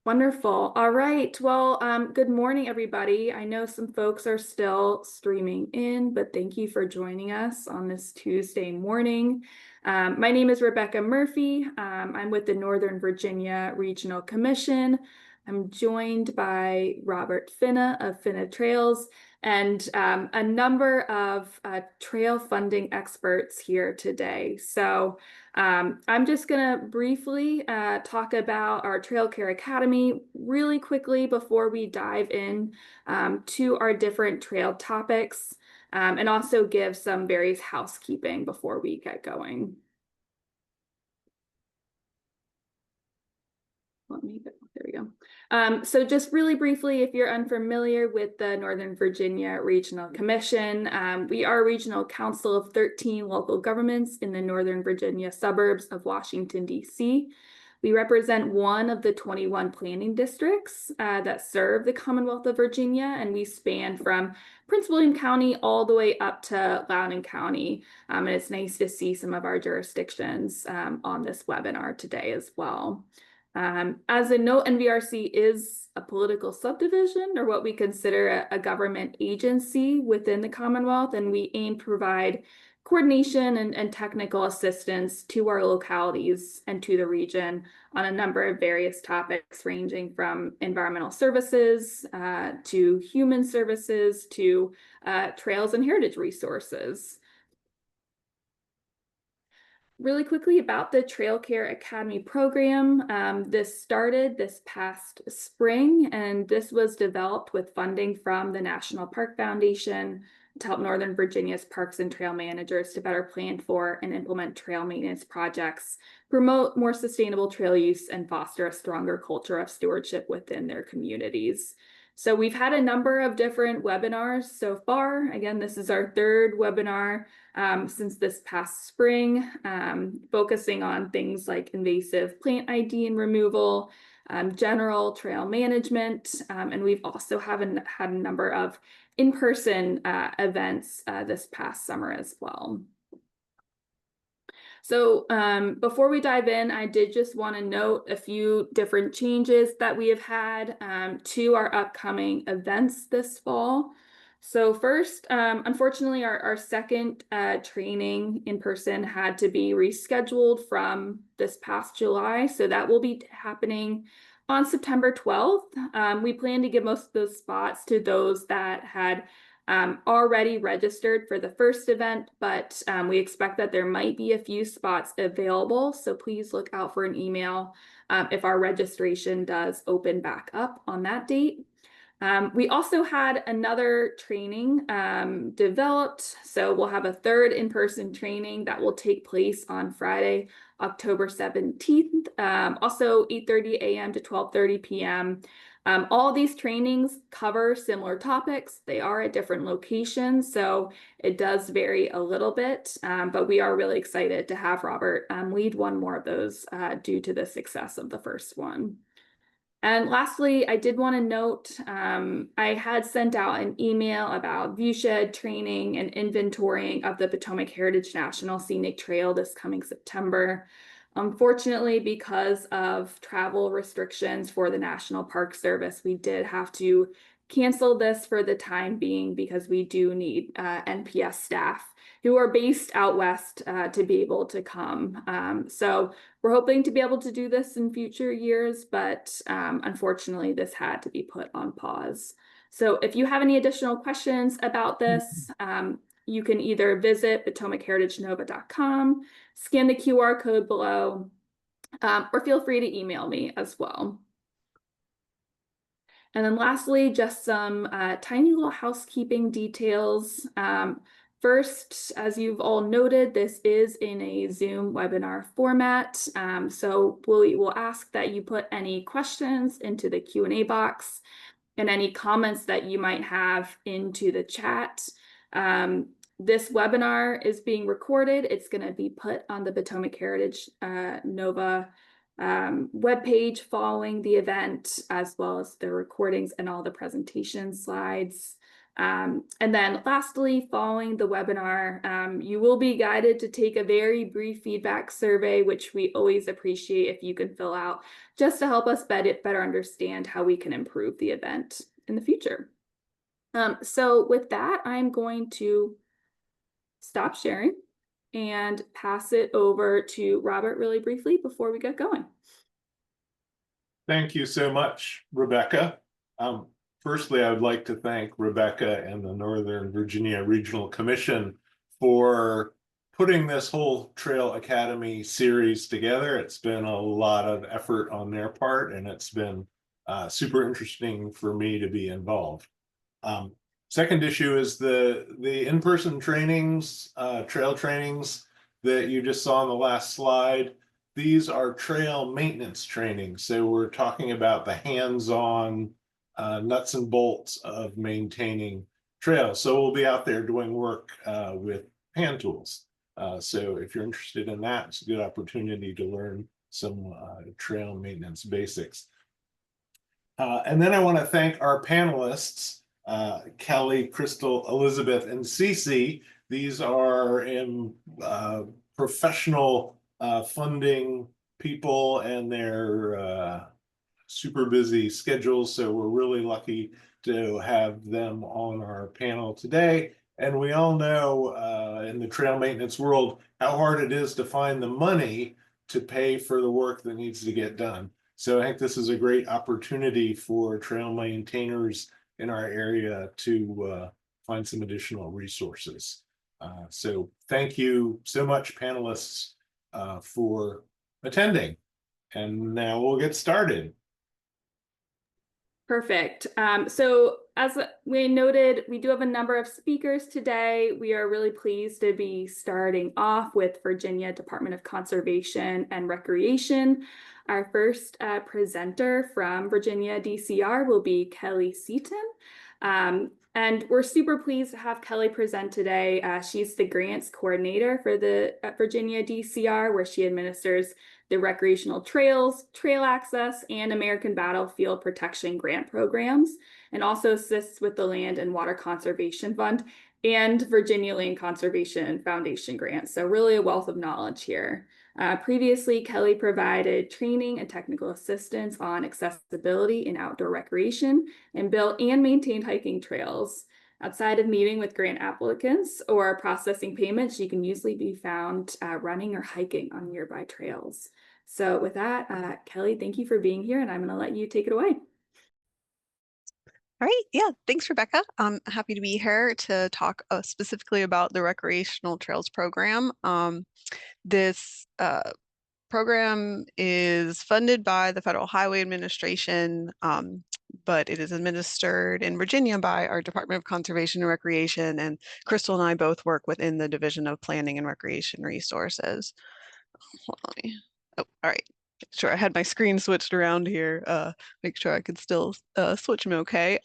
Wonderful. All right. Well, good morning, everybody. I know some folks are still streaming in, but thank you for joining us on this Tuesday morning. My name is Rebecca Murphy. I'm with the Northern Virginia Regional Commission. I'm joined by Robert Fina of Fina Trails and a number of trail funding experts here today. So I'm just going to briefly talk about our Trail Care Academy really quickly before we dive in to our different trail topics, and also give some various housekeeping before we get going. There we go. So just really briefly, if you're unfamiliar with the Northern Virginia Regional Commission, we are a regional council of 13 local governments in the Northern Virginia suburbs of Washington, D.C. We represent one of the 21 planning districts that serve the Commonwealth of Virginia, and we span from Prince William County all the way up to Loudoun County. And it's nice to see some of our jurisdictions on this webinar today as well. As a note, NVRC is a political subdivision, or what we consider a government agency within the Commonwealth, and we aim to provide coordination and technical assistance to our localities and to the region on a number of various topics, ranging from environmental services to human services to trails and heritage resources. Really quickly about the Trail Care Academy program. This started this past spring, and this was developed with funding from the National Park Foundation to help Northern Virginia's parks and trail managers to better plan for and implement trail maintenance projects, promote more sustainable trail use, and foster a stronger culture of stewardship within their communities. So we've had a number of different webinars so far. Again, this is our third webinar since this past spring, focusing on things like invasive plant ID and removal, general trail management, and we've also had a number of in-person events this past summer as well. So before we dive in, I did just want to note a few different changes that we have had to our upcoming events this fall. So first, unfortunately, our second training in person had to be rescheduled from this past July. So that will be happening on September 12th. We plan to give most of those spots to those that had already registered for the first event, but we expect that there might be a few spots available. So please look out for an email if our registration does open back up on that date. We also had another training developed. So we'll have a third in-person training that will take place on Friday, October 17th, also 8:30 a.m. to 12:30 p.m. All these trainings cover similar topics. They are at different locations, so it does vary a little bit, but we are really excited to have Robert lead one more of those due to the success of the first one. And lastly, I did want to note, I had sent out an email about viewshed training and inventorying of the Potomac Heritage National Scenic Trail this coming September. Unfortunately, because of travel restrictions for the National Park Service, we did have to cancel this for the time being because we do need NPS staff who are based out west to be able to come. So we're hoping to be able to do this in future years, but unfortunately, this had to be put on pause. So if you have any additional questions about this, you can either visit potomachheritagenova.com, scan the QR code below, or feel free to email me as well. And then lastly, just some tiny little housekeeping details. First, as you've all noted, this is in a Zoom webinar format. So we'll ask that you put any questions into the Q&A box and any comments that you might have into the chat. This webinar is being recorded. It's going to be put on the Potomac Heritage Nova webpage following the event, as well as the recordings and all the presentation slides. And then lastly, following the webinar, you will be guided to take a very brief feedback survey, which we always appreciate if you can fill out, just to help us better understand how we can improve the event in the future. So with that, I'm going to stop sharing and pass it over to Robert really briefly before we get going. Thank you so much, Rebecca. Firstly, I would like to thank Rebecca and the Northern Virginia Regional Commission for putting this whole Trail Academy series together. It's been a lot of effort on their part, and it's been super interesting for me to be involved. Second issue is the in-person trainings, trail trainings that you just saw on the last slide. These are trail maintenance trainings. So we're talking about the hands-on nuts and bolts of maintaining trails. So we'll be out there doing work with hand tools. So if you're interested in that, it's a good opportunity to learn some trail maintenance basics. And then I want to thank our panelists, Kelly, Crystal, Elizabeth, and Cece. These are in professional funding people, and they're super busy schedules. So we're really lucky to have them on our panel today. And we all know in the trail maintenance world how hard it is to find the money to pay for the work that needs to get done. So I think this is a great opportunity for trail maintainers in our area to find some additional resources. So thank you so much, panelists, for attending. And now we'll get started. Perfect. So as we noted, we do have a number of speakers today. We are really pleased to be starting off with Virginia Department of Conservation and Recreation. Our first presenter from Virginia DCR will be Kelly Seaton. And we're super pleased to have Kelly present today. She's the grants coordinator for the Virginia DCR, where she administers the recreational trails, trail access, and American Battlefield Protection grant programs, and also assists with the Land and Water Conservation Fund and Virginia Land Conservation Foundation grants. So really a wealth of knowledge here. Previously, Kelly provided training and technical assistance on accessibility in outdoor recreation and built and maintained hiking trails. Outside of meeting with grant applicants or processing payments, she can usually be found running or hiking on nearby trails. So with that, Kelly, thank you for being here, and I'm going to let you take it away. All right, yeah, thanks, Rebecca. I'm happy to be here to talk specifically about the Recreational Trails Program. This program is funded by the Federal Highway Administration, but it is administered in Virginia by our Department of Conservation and Recreation, and Crystal and I both work within the Division of Planning and Recreation Resources. Hold on. Oh, all right. Sure, I had my screen switched around here. Make sure I could still switch them okay.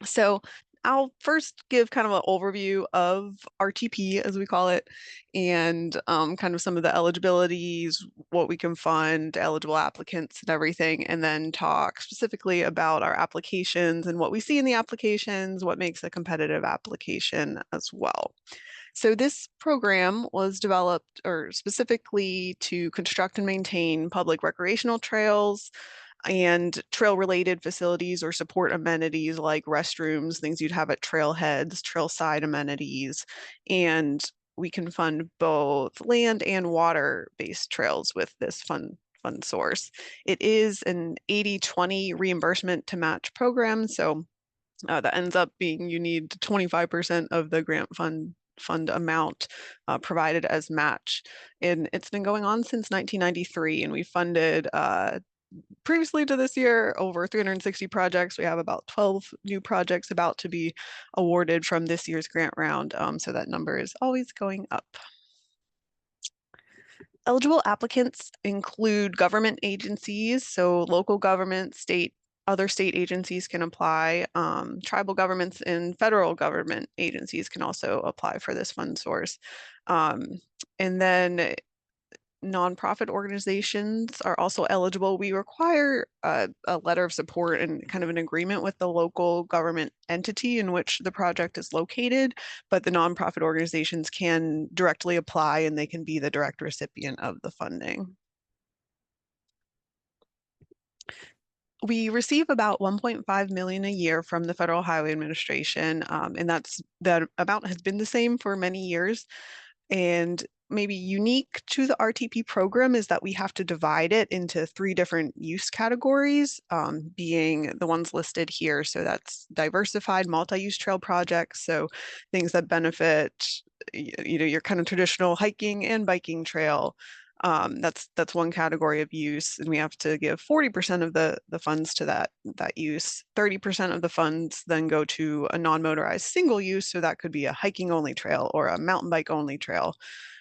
So I'll first give kind of an overview of RTP, as we call it, and kind of some of the eligibilities, what we can fund, eligible applicants and everything, and then talk specifically about our applications and what we see in the applications, what makes a competitive application as well. So this program was developed or specifically to construct and maintain public recreational trails and trail-related facilities or support amenities like restrooms, things you'd have at trailheads, trail-side amenities, and we can fund both land and water-based trails with this fund source. It is an 80-20 reimbursement to match program, so that ends up being you need 25% of the grant fund amount provided as match. And it's been going on since 1993, and we funded previously to this year over 360 projects. We have about 12 new projects about to be awarded from this year's grant round, so that number is always going up. Eligible applicants include government agencies, so local government, other state agencies can apply. Tribal governments and federal government agencies can also apply for this fund source. And then nonprofit organizations are also eligible. We require a letter of support and kind of an agreement with the local government entity in which the project is located, but the nonprofit organizations can directly apply and they can be the direct recipient of the funding. We receive about 1.5 million a year from the Federal Highway Administration, and that amount has been the same for many years. And maybe unique to the RTP program is that we have to divide it into 3 different use categories, being the ones listed here. So that's diversified multi-use trail projects. So things that benefit, your kind of traditional hiking and biking trail. That's one category of use, and we have to give 40% of the funds to that use. 30% of the funds then go to a non-motorized single use, so that could be a hiking only trail or a mountain bike only trail.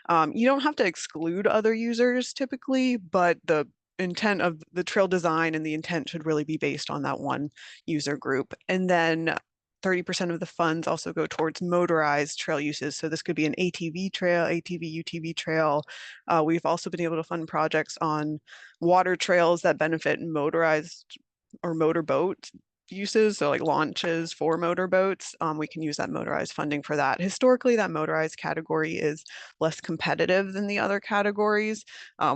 You don't have to exclude other users typically, but the intent of the trail design and the intent should really be based on that one user group. And then 30% of the funds also go towards motorized trail uses. So this could be an ATV trail, ATV, UTV trail. We've also been able to fund projects on water trails that benefit motorized or motorboat uses, so like launches for motorboats. We can use that motorized funding for that. Historically, that motorized category is less competitive than the other categories.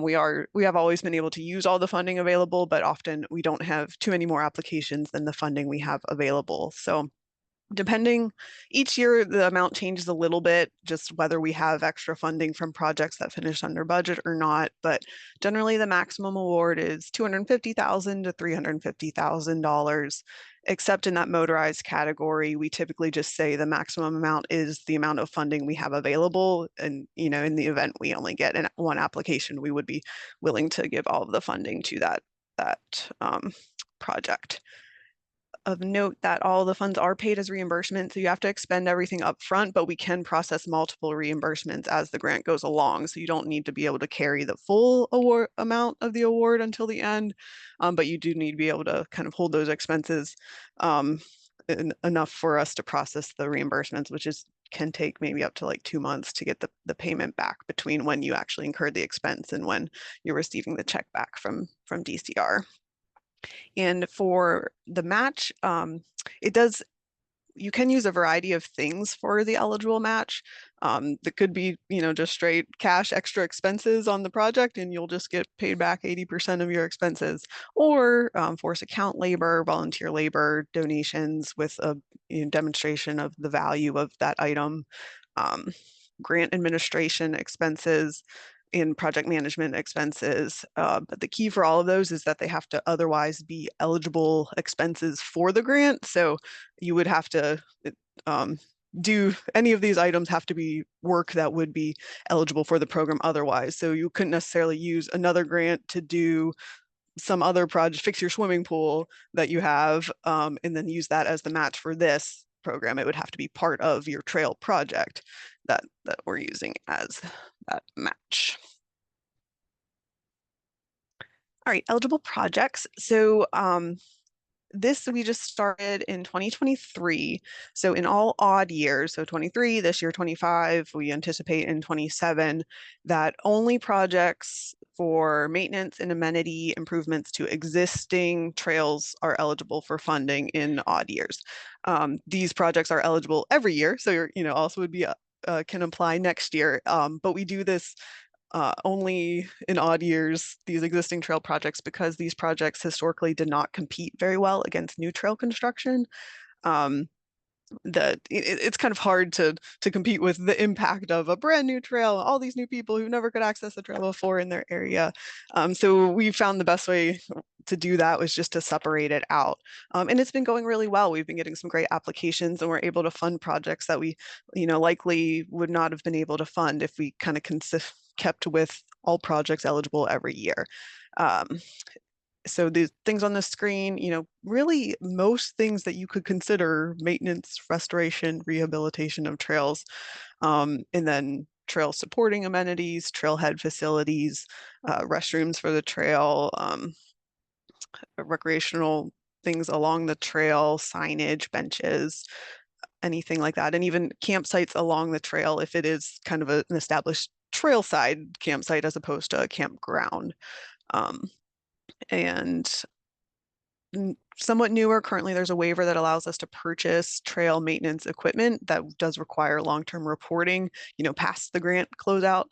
We have always been able to use all the funding available, but often we don't have too many more applications than the funding we have available. So depending, each year the amount changes a little bit, just whether we have extra funding from projects that finish under budget or not. But generally the maximum award is $250,000 to $350,000. Except in that motorized category, we typically just say the maximum amount is the amount of funding we have available. And, in the event we only get one application, we would be willing to give all of the funding to that project. Of note that all the funds are paid as reimbursement, so you have to expend everything up front, but we can process multiple reimbursements as the grant goes along. So you don't need to be able to carry the full award amount of the award until the end, but you do need to be able to kind of hold those expenses enough for us to process the reimbursements, which can take maybe up to like 2 months to get the payment back between when you actually incurred the expense and when you're receiving the check back from DCR. And for the match, you can use a variety of things for the eligible match. That could be, just straight cash extra expenses on the project and you'll just get paid back 80% of your expenses, or force account labor, volunteer labor, donations with a demonstration of the value of that item, grant administration expenses, in project management expenses. But the key for all of those is that they have to otherwise be eligible expenses for the grant. So you would have to do any of these items have to be work that would be eligible for the program otherwise. So you couldn't necessarily use another grant to do some other project, fix your swimming pool that you have, and then use that as the match for this program. It would have to be part of your trail project that we're using as that match. All right, eligible projects. So this we just started in 2023. So in all odd years, so 23, this year 25, we anticipate in 27 that only projects for maintenance and amenity improvements to existing trails are eligible for funding in odd years. These projects are eligible every year, so you're, also would be can apply next year. But we do this only in odd years, these existing trail projects, because these projects historically did not compete very well against new trail construction. It's kind of hard to compete with the impact of a brand new trail, all these new people who never could access the trail before in their area. So we found the best way to do that was just to separate it out. And it's been going really well. We've been getting some great applications and we're able to fund projects that we, likely would not have been able to fund if we kind of kept with all projects eligible every year. So the things on the screen, really most things that you could consider maintenance, restoration, rehabilitation of trails, and then trail supporting amenities, trailhead facilities, restrooms for the trail, recreational things along the trail, signage, benches, anything like that, and even campsites along the trail if it is kind of an established trail side campsite as opposed to a campground. And somewhat newer, currently there's a waiver that allows us to purchase trail maintenance equipment that does require long-term reporting, past the grant closeout.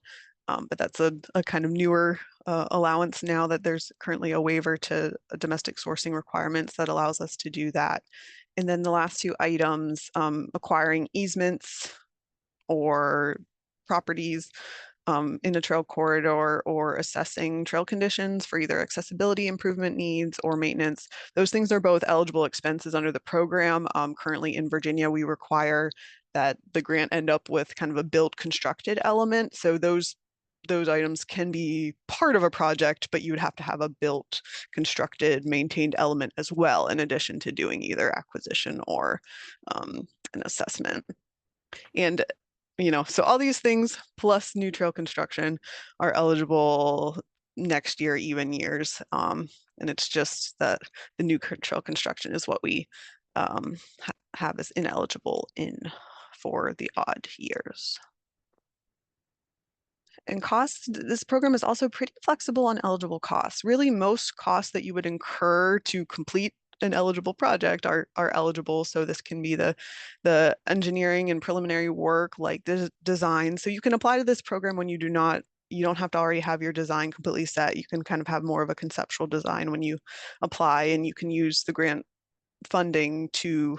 But that's a kind of newer allowance now that there's currently a waiver to domestic sourcing requirements that allows us to do that. And then the last two items, acquiring easements or properties in a trail corridor, or assessing trail conditions for either accessibility improvement needs or maintenance. Those things are both eligible expenses under the program. Currently in Virginia, we require that the grant end up with kind of a built constructed element. So those items can be part of a project, but you would have to have a built, constructed, maintained element as well, in addition to doing either acquisition or an assessment. And so all these things plus new trail construction are eligible next year, even years. And it's just that the new trail construction is what we have as ineligible for the odd years. And costs, this program is also pretty flexible on eligible costs. Really, most costs that you would incur to complete an eligible project are eligible. So this can be the engineering and preliminary work, like the design. So you can apply to this program when you don't have to already have your design completely set. You can kind of have more of a conceptual design when you apply, and you can use the grant funding to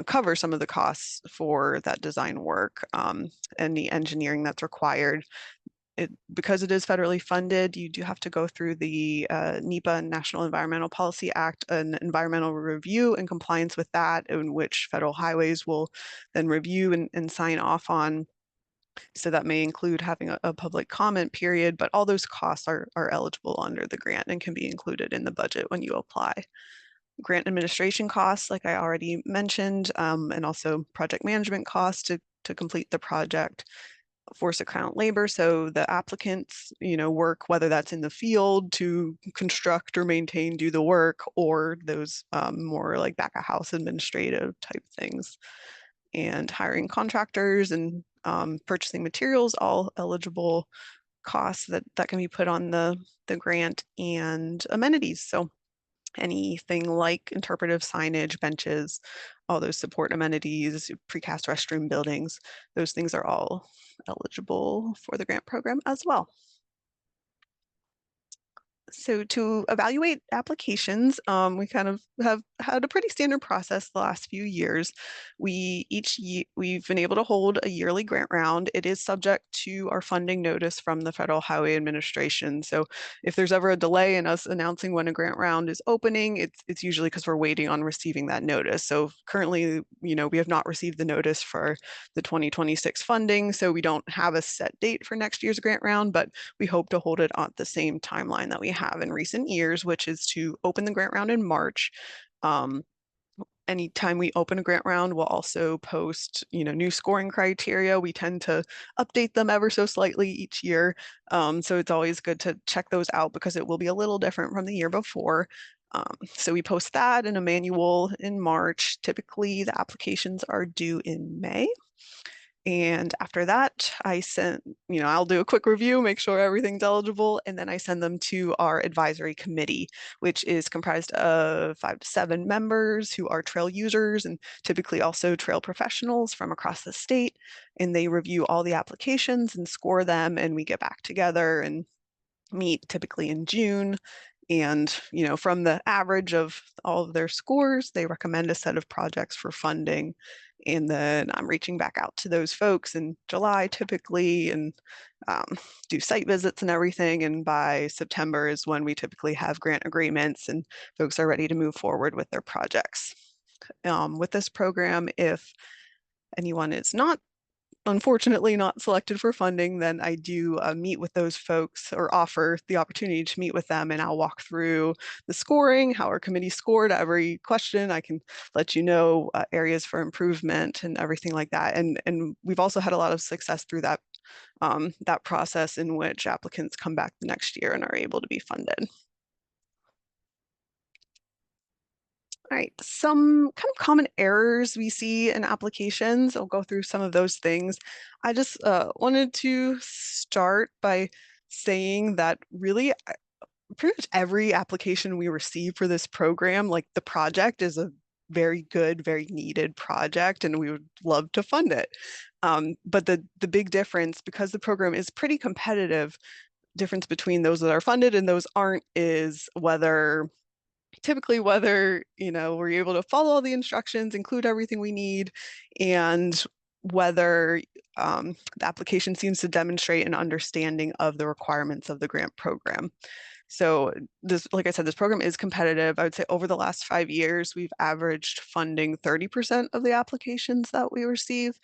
cover some of the costs for that design work and the engineering that's required. Because it is federally funded, you do have to go through the NEPA, National Environmental Policy Act, an environmental review in compliance with that, in which federal highways will then review and sign off on. So that may include having a public comment period, but all those costs are eligible under the grant and can be included in the budget when you apply. Grant administration costs, like I already mentioned, and also project management costs to complete the project. Force account labor, so the applicants, work, whether that's in the field to construct or maintain, do the work, or those more like back of house administrative type things. And hiring contractors and purchasing materials, all eligible costs that can be put on the grant. And amenities, so anything like interpretive signage, benches, all those support amenities, precast restroom buildings, those things are all eligible for the grant program as well. So to evaluate applications, we kind of have had a pretty standard process the last few years. We've been able to hold a yearly grant round. It is subject to our funding notice from the Federal Highway Administration. So if there's ever a delay in us announcing when a grant round is opening, it's usually because we're waiting on receiving that notice. So currently, we have not received the notice for the 2026 funding, so we don't have a set date for next year's grant round, but we hope to hold it on the same timeline that we have in recent years, which is to open the grant round in March. Anytime we open a grant round, we'll also post, new scoring criteria. We tend to update them ever so slightly each year. So it's always good to check those out because it will be a little different from the year before. So we post that in a manual in March. Typically, the applications are due in May. And after that, I'll do a quick review, make sure everything's eligible, and then I send them to our advisory committee, which is comprised of 5 to 7 members who are trail users and typically also trail professionals from across the state. And they review all the applications and score them, and we get back together and meet typically in June. And, from the average of all of their scores, they recommend a set of projects for funding. And then I'm reaching back out to those folks in July typically and do site visits and everything. And by September is when we typically have grant agreements and folks are ready to move forward with their projects. With this program, if anyone is unfortunately not selected for funding, then I do meet with those folks or offer the opportunity to meet with them, and I'll walk through the scoring, how our committee scored every question. I can let you know areas for improvement and everything like that. And we've also had a lot of success through that process in which applicants come back the next year and are able to be funded. All right, some kind of common errors we see in applications. I'll go through some of those things. I just wanted to start by saying that really pretty much every application we receive for this program, like the project is a very good, very needed project, and we would love to fund it. But the big difference, because the program is pretty competitive, difference between those that are funded and those aren't is whether, we're able to follow all the instructions, include everything we need, and whether the application seems to demonstrate an understanding of the requirements of the grant program. So this, like I said, this program is competitive. I would say over the last 5 years, we've averaged funding 30% of the applications that we receive.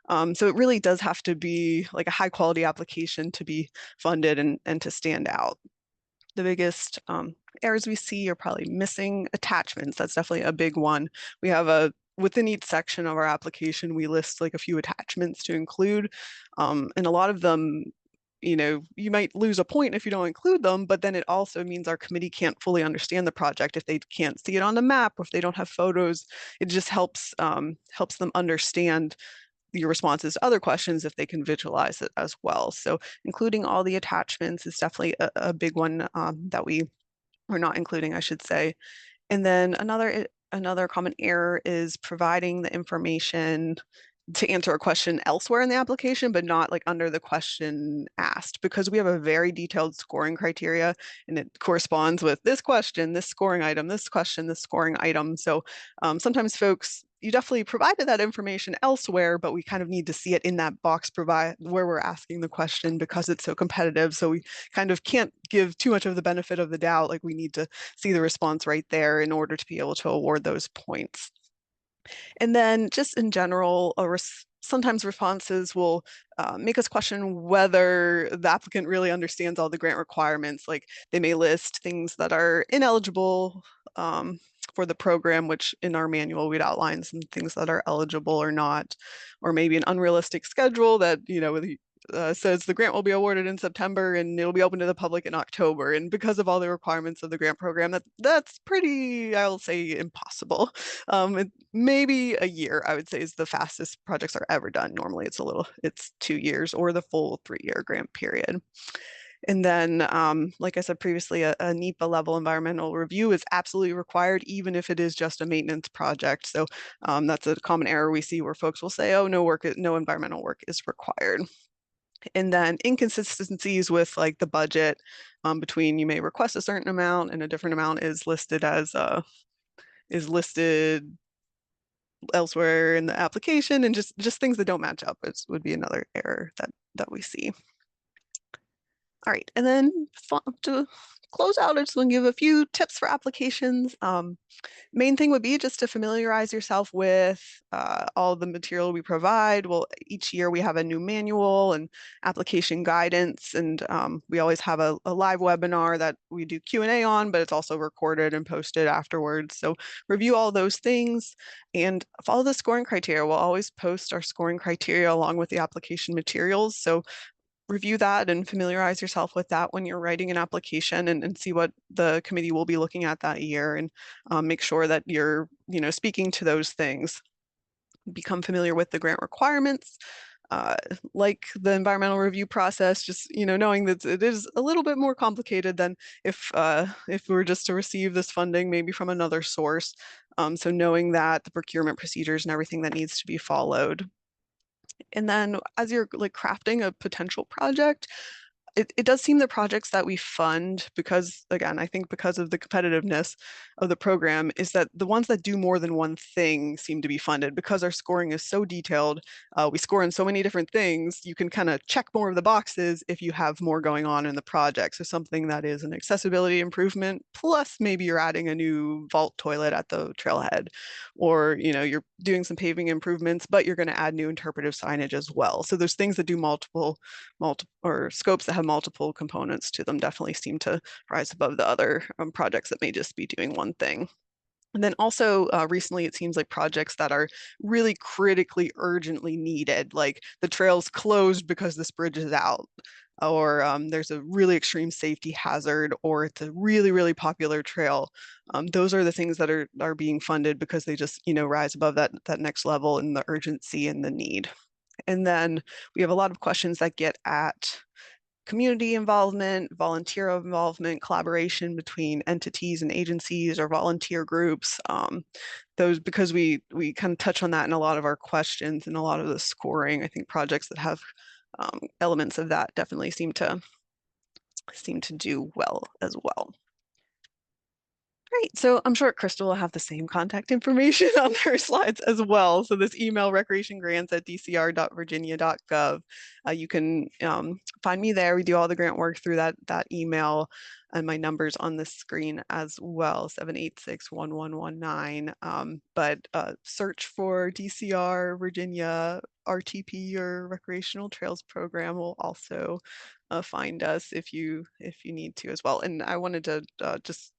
So it really does have to be like a high quality application to be funded and to stand out. The biggest errors we see are probably missing attachments. That's definitely a big one. We have within each section of our application, we list like a few attachments to include. And a lot of them, you might lose a point if you don't include them, but then it also means our committee can't fully understand the project if they can't see it on the map, or if they don't have photos. It just helps them understand your responses to other questions if they can visualize it as well. So including all the attachments is definitely a big one that we're not including, I should say. And then another common error is providing the information to answer a question elsewhere in the application, but not like under the question asked, because we have a very detailed scoring criteria and it corresponds with this question, this scoring item, this question, this scoring item. So sometimes you definitely provided that information elsewhere, but we kind of need to see it in that box where we're asking the question because it's so competitive. So we kind of can't give too much of the benefit of the doubt. Like we need to see the response right there in order to be able to award those points. And then just in general, sometimes responses will make us question whether the applicant really understands all the grant requirements. Like they may list things that are ineligible for the program, which in our manual we'd outline some things that are eligible or not, or maybe an unrealistic schedule that, says the grant will be awarded in September and it'll be open to the public in October. And because of all the requirements of the grant program, that's pretty, I'll say, impossible. Maybe a year, I would say, is the fastest projects are ever done. Normally it's 2 years or the full 3-year grant period. And then, like I said previously, a NEPA level environmental review is absolutely required, even if it is just a maintenance project. So that's a common error we see where folks will say, oh, no environmental work is required. And then inconsistencies with like the budget between you may request a certain amount and a different amount is listed elsewhere in the application, and just things that don't match up would be another error that we see. All right, and then to close out, I just want to give a few tips for applications. Main thing would be just to familiarize yourself with all the material we provide. Well, each year we have a new manual and application guidance, and we always have a live webinar that we do Q&A on, but it's also recorded and posted afterwards. So review all those things and follow the scoring criteria. We'll always post our scoring criteria along with the application materials. So review that and familiarize yourself with that when you're writing an application, and see what the committee will be looking at that year, and make sure that you're speaking to those things. Become familiar with the grant requirements. Like the environmental review process, just knowing that it is a little bit more complicated than if we were just to receive this funding maybe from another source. So knowing that the procurement procedures and everything that needs to be followed. And then as you're like crafting a potential project, it does seem the projects that we fund, because again, I think because of the competitiveness of the program, is that the ones that do more than one thing seem to be funded. Because our scoring is so detailed, we score in so many different things, you can kind of check more of the boxes if you have more going on in the project. So something that is an accessibility improvement, plus maybe you're adding a new vault toilet at the trailhead, or you're doing some paving improvements, but you're going to add new interpretive signage as well. So there's things that do multiple or scopes that have multiple components to them definitely seem to rise above the other projects that may just be doing one thing. And then also recently, it seems like projects that are really critically urgently needed, like the trail's closed because this bridge is out. or there's a really extreme safety hazard, or it's a really, really popular trail. Those are the things that are being funded because they just, rise above that next level in the urgency and the need. And then we have a lot of questions that get at community involvement, volunteer involvement, collaboration between entities and agencies or volunteer groups. Those, because we kind of touch on that in a lot of our questions and a lot of the scoring. I think projects that have elements of that definitely seem to do well as well. Great. So I'm sure Crystal will have the same contact information on her slides as well. So this email, recreationgrants@dcr.virginia.gov. You can find me there. We do all the grant work through that email, and my number's on the screen as well, 786-1119. But search for DCR Virginia RTP or Recreational Trails Program will also find us if you need to as well. And I wanted to just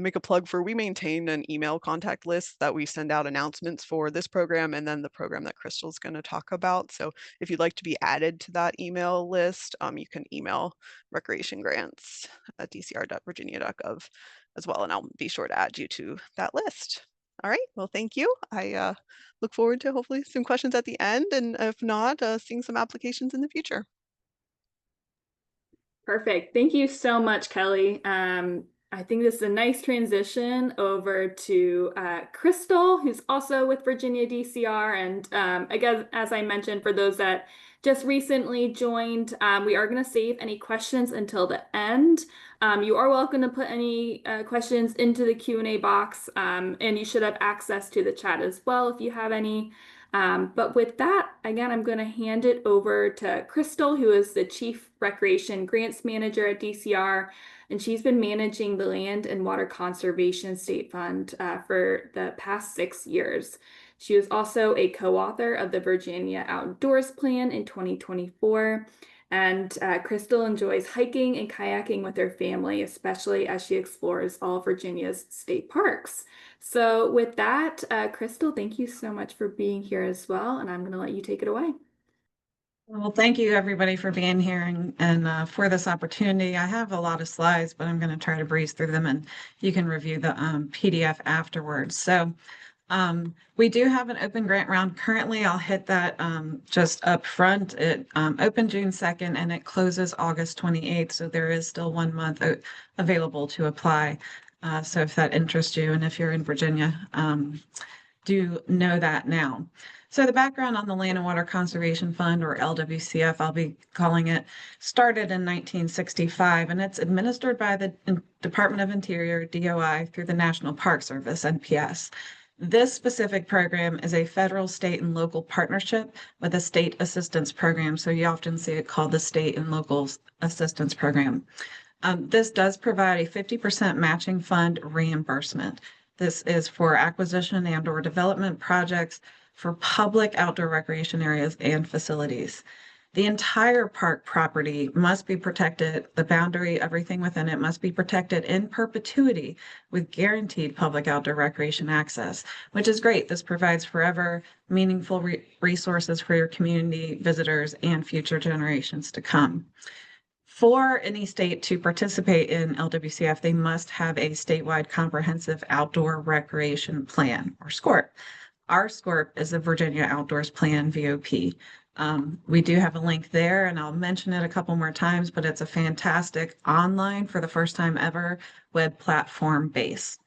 make a plug for, we maintain an email contact list that we send out announcements for this program and then the program that Crystal's going to talk about. So if you'd like to be added to that email list, you can email recreationgrants@dcr.virginia.gov as well, and I'll be sure to add you to that list. All right, well, thank you. I look forward to hopefully some questions at the end, and if not, seeing some applications in the future. Perfect. Thank you so much, Kelly. I think this is a nice transition over to Crystal, who's also with Virginia DCR. And again, as I mentioned, for those that just recently joined, we are going to save any questions until the end. You are welcome to put any questions into the Q&A box, and you should have access to the chat as well if you have any. But with that, again, I'm going to hand it over to Crystal, who is the Chief Recreation Grants Manager at DCR, and she's been managing the Land and Water Conservation State Fund for the past 6 years. She was also a co-author of the Virginia Outdoors Plan in 2024. And Crystal enjoys hiking and kayaking with her family, especially as she explores all Virginia's state parks. So with that, Crystal, thank you so much for being here as well, and I'm going to let you take it away. Well, thank you everybody for being here and for this opportunity. I have a lot of slides, but I'm going to try to breeze through them, and you can review the PDF afterwards. So we do have an open grant round currently. I'll hit that just up front. It opened June 2nd and it closes August 28th. So there is still 1 month available to apply. So if that interests you, and if you're in Virginia, do know that now. So the background on the Land and Water Conservation Fund, or LWCF, I'll be calling it, started in 1965, and it's administered by the Department of Interior, DOI, through the National Park Service, NPS. This specific program is a federal, state, and local partnership with a state assistance program. So you often see it called the State and Local Assistance Program. This does provide a 50% matching fund reimbursement. This is for acquisition and/or development projects for public outdoor recreation areas and facilities. The entire park property must be protected. The boundary, everything within it must be protected in perpetuity with guaranteed public outdoor recreation access, which is great. This provides forever meaningful resources for your community, visitors, and future generations to come. For any state to participate in LWCF, they must have a statewide comprehensive outdoor recreation plan, or SCORP. Our SCORP is the Virginia Outdoors Plan, VOP. We do have a link there, and I'll mention it a couple more times, but it's a fantastic online, for the first time ever, web platform base.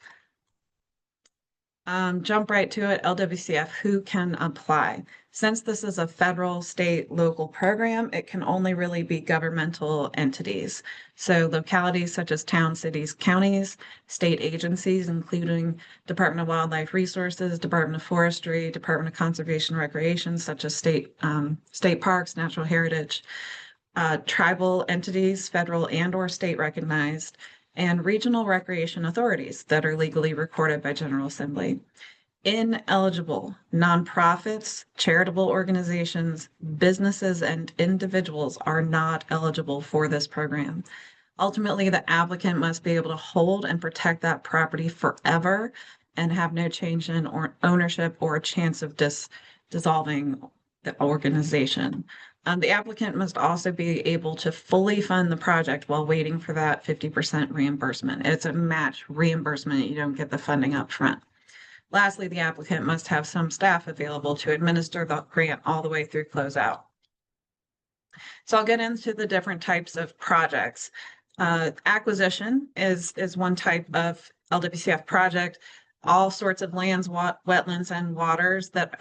Jump right to it. LWCF, who can apply? Since this is a federal, state, local program, it can only really be governmental entities. So localities such as towns, cities, counties, state agencies, including Department of Wildlife Resources, Department of Forestry, Department of Conservation and Recreation, such as state parks, natural heritage, tribal entities, federal and/or state recognized, and regional recreation authorities that are legally recorded by General Assembly. Ineligible nonprofits, charitable organizations, businesses, and individuals are not eligible for this program. Ultimately, the applicant must be able to hold and protect that property forever and have no change in ownership or a chance of dissolving the organization. The applicant must also be able to fully fund the project while waiting for that 50% reimbursement. It's a match reimbursement. You don't get the funding up front. Lastly, the applicant must have some staff available to administer the grant all the way through closeout. So I'll get into the different types of projects. Acquisition is one type of LWCF project. All sorts of lands, wetlands, and waters that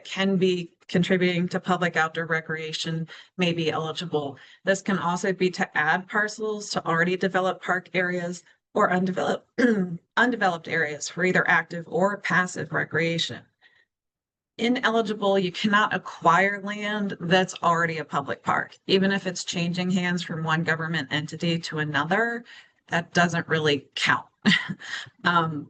can be contributing to public outdoor recreation may be eligible. This can also be to add parcels to already developed park areas or undeveloped areas for either active or passive recreation. Ineligible, you cannot acquire land that's already a public park. Even if it's changing hands from one government entity to another, that doesn't really count.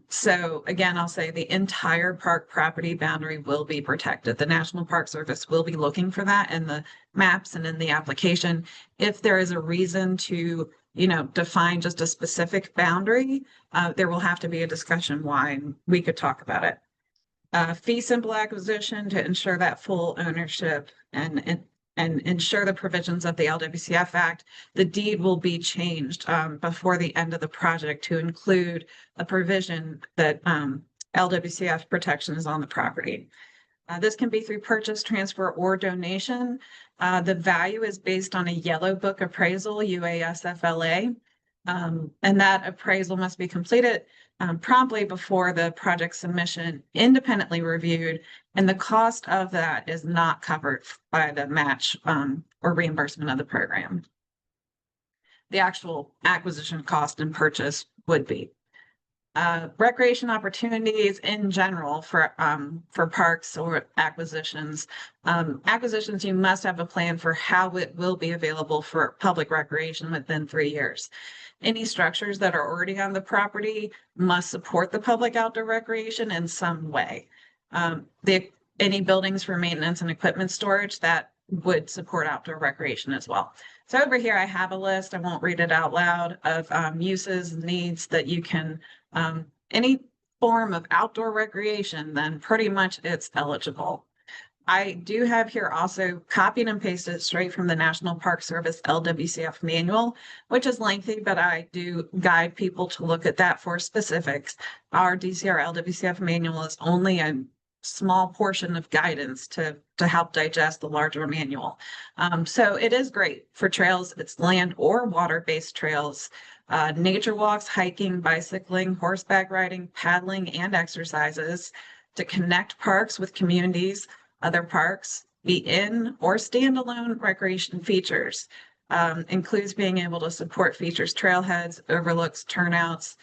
So again, I'll say the entire park property boundary will be protected. The National Park Service will be looking for that in the maps and in the application. If there is a reason to, define just a specific boundary, there will have to be a discussion why, and we could talk about it. Fee simple acquisition to ensure that full ownership and ensure the provisions of the LWCF Act. The deed will be changed before the end of the project to include a provision that LWCF protection is on the property. This can be through purchase, transfer, or donation. The value is based on a Yellow Book appraisal, UASFLA, and that appraisal must be completed promptly before the project submission, independently reviewed, and the cost of that is not covered by the match or reimbursement of the program. The actual acquisition cost and purchase would be. Recreation opportunities in general for parks or acquisitions. Acquisitions, you must have a plan for how it will be available for public recreation within 3 years. Any structures that are already on the property must support the public outdoor recreation in some way. Any buildings for maintenance and equipment storage that would support outdoor recreation as well. So over here, I have a list. I won't read it out loud of uses, needs that you can, any form of outdoor recreation, then pretty much it's eligible. I do have here also copied and pasted straight from the National Park Service LWCF manual, which is lengthy, but I do guide people to look at that for specifics. Our DCR LWCF manual is only a small portion of guidance to help digest the larger manual. So it is great for trails. It's land or water-based trails, nature walks, hiking, bicycling, horseback riding, paddling, and exercises to connect parks with communities, other parks, be in or standalone recreation features. Includes being able to support features, trailheads, overlooks, turnouts,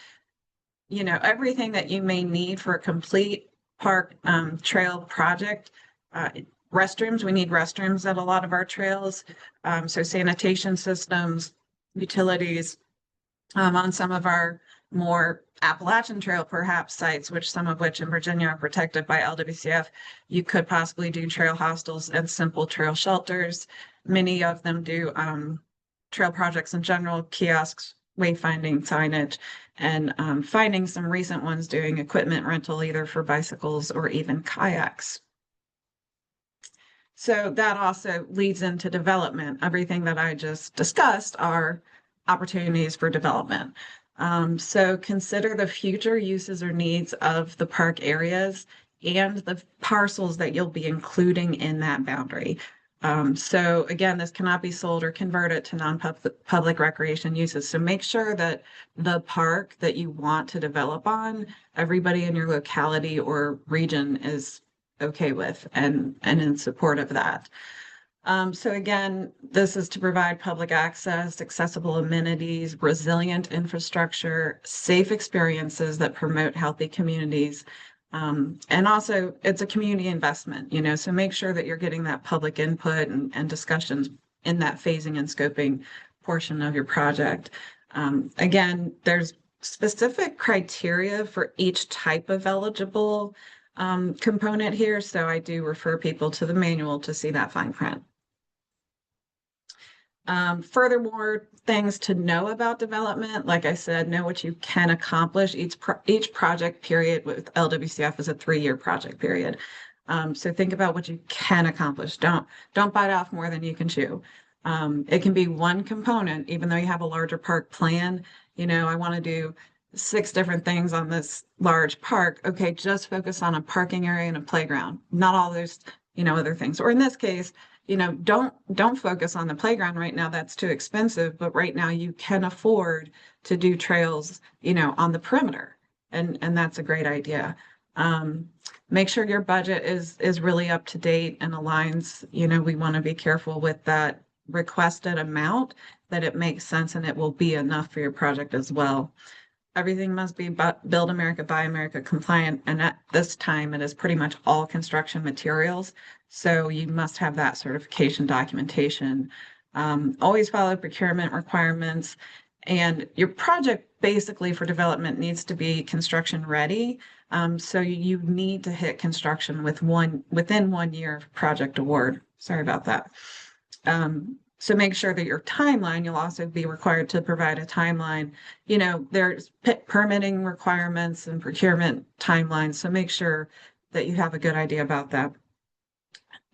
everything that you may need for a complete park trail project. Restrooms, we need restrooms at a lot of our trails. So sanitation systems, utilities, on some of our more Appalachian Trail perhaps sites, which some of which in Virginia are protected by LWCF, you could possibly do trail hostels and simple trail shelters. Many of them do trail projects in general, kiosks, wayfinding, signage, and finding some recent ones doing equipment rental either for bicycles or even kayaks. So that also leads into development. Everything that I just discussed are opportunities for development. So consider the future uses or needs of the park areas and the parcels that you'll be including in that boundary. So again, this cannot be sold or converted to non-public recreation uses. So make sure that the park that you want to develop on, everybody in your locality or region is okay with and in support of that. So again, this is to provide public access, accessible amenities, resilient infrastructure, safe experiences that promote healthy communities. And also it's a community investment, so make sure that you're getting that public input and discussions in that phasing and scoping portion of your project. Again, there's specific criteria for each type of eligible component here. So I do refer people to the manual to see that fine print. Furthermore, things to know about development, like I said, know what you can accomplish. Each project period with LWCF is a 3-year project period. So think about what you can accomplish. Don't bite off more than you can chew. It can be one component, even though you have a larger park plan. I want to do 6 different things on this large park. Okay, just focus on a parking area and a playground, not all those, other things. Or in this case, don't focus on the playground right now. That's too expensive. But right now you can afford to do trails, on the perimeter. And that's a great idea. Make sure your budget is really up to date and aligns. We want to be careful with that requested amount, that it makes sense and it will be enough for your project as well. Everything must be Build America, Buy America compliant. And at this time, it is pretty much all construction materials. So you must have that certification documentation. Always follow procurement requirements. And your project basically for development needs to be construction ready. So you need to hit construction within 1 year of project award. Sorry about that. So make sure that your timeline, you'll also be required to provide a timeline. There's permitting requirements and procurement timelines. So make sure that you have a good idea about that.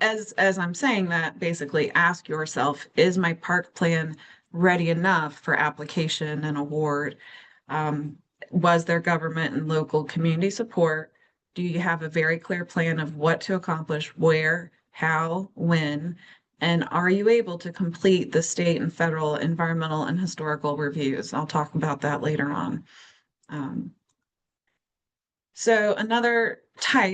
As I'm saying that, basically ask yourself, is my park plan ready enough for application and award? Was there government and local community support? Do you have a very clear plan of what to accomplish, where, how, when? And are you able to complete the state and federal environmental and historical reviews? I'll talk about that later on. So another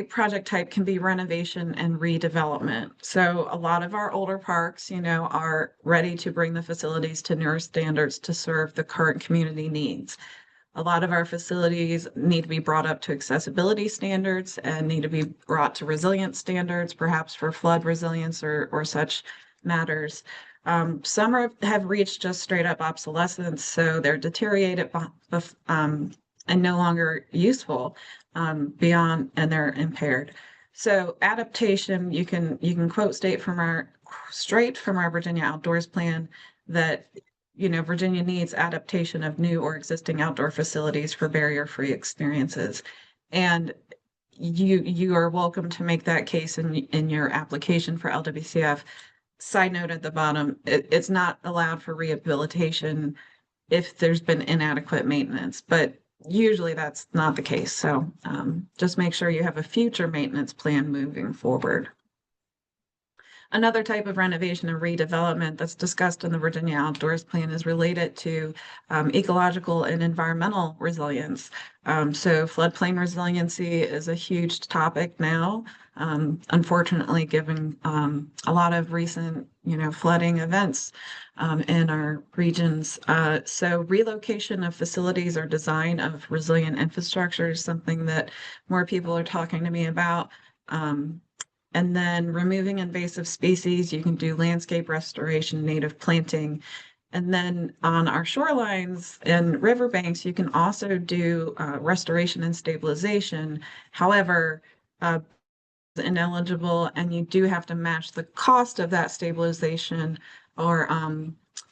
project type can be renovation and redevelopment. So a lot of our older parks, are ready to bring the facilities to newer standards to serve the current community needs. A lot of our facilities need to be brought up to accessibility standards and need to be brought to resilience standards, perhaps for flood resilience or such matters. Some have reached just straight up obsolescence, so they're deteriorated and no longer useful beyond, and they're impaired. So adaptation, you can quote straight from our Virginia Outdoors Plan that Virginia needs adaptation of new or existing outdoor facilities for barrier-free experiences. And you are welcome to make that case in your application for LWCF. Side note at the bottom, it's not allowed for rehabilitation if there's been inadequate maintenance, but usually that's not the case. So just make sure you have a future maintenance plan moving forward. Another type of renovation and redevelopment that's discussed in the Virginia Outdoors Plan is related to ecological and environmental resilience. So floodplain resiliency is a huge topic now, unfortunately, given a lot of recent, flooding events in our regions. So relocation of facilities or design of resilient infrastructure is something that more people are talking to me about. And then removing invasive species, you can do landscape restoration, native planting. And then on our shorelines and riverbanks, you can also do restoration and stabilization. However, ineligible, and you do have to match the cost of that stabilization or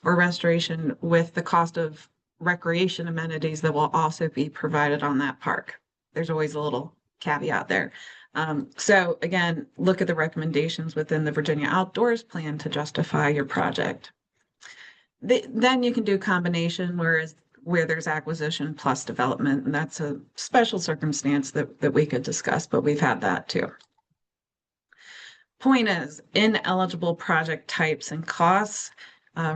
restoration with the cost of recreation amenities that will also be provided on that park. There's always a little caveat there. So again, look at the recommendations within the Virginia Outdoors Plan to justify your project. Then you can do combination, where there's acquisition plus development, and that's a special circumstance that we could discuss, but we've had that too. Point is, ineligible project types and costs.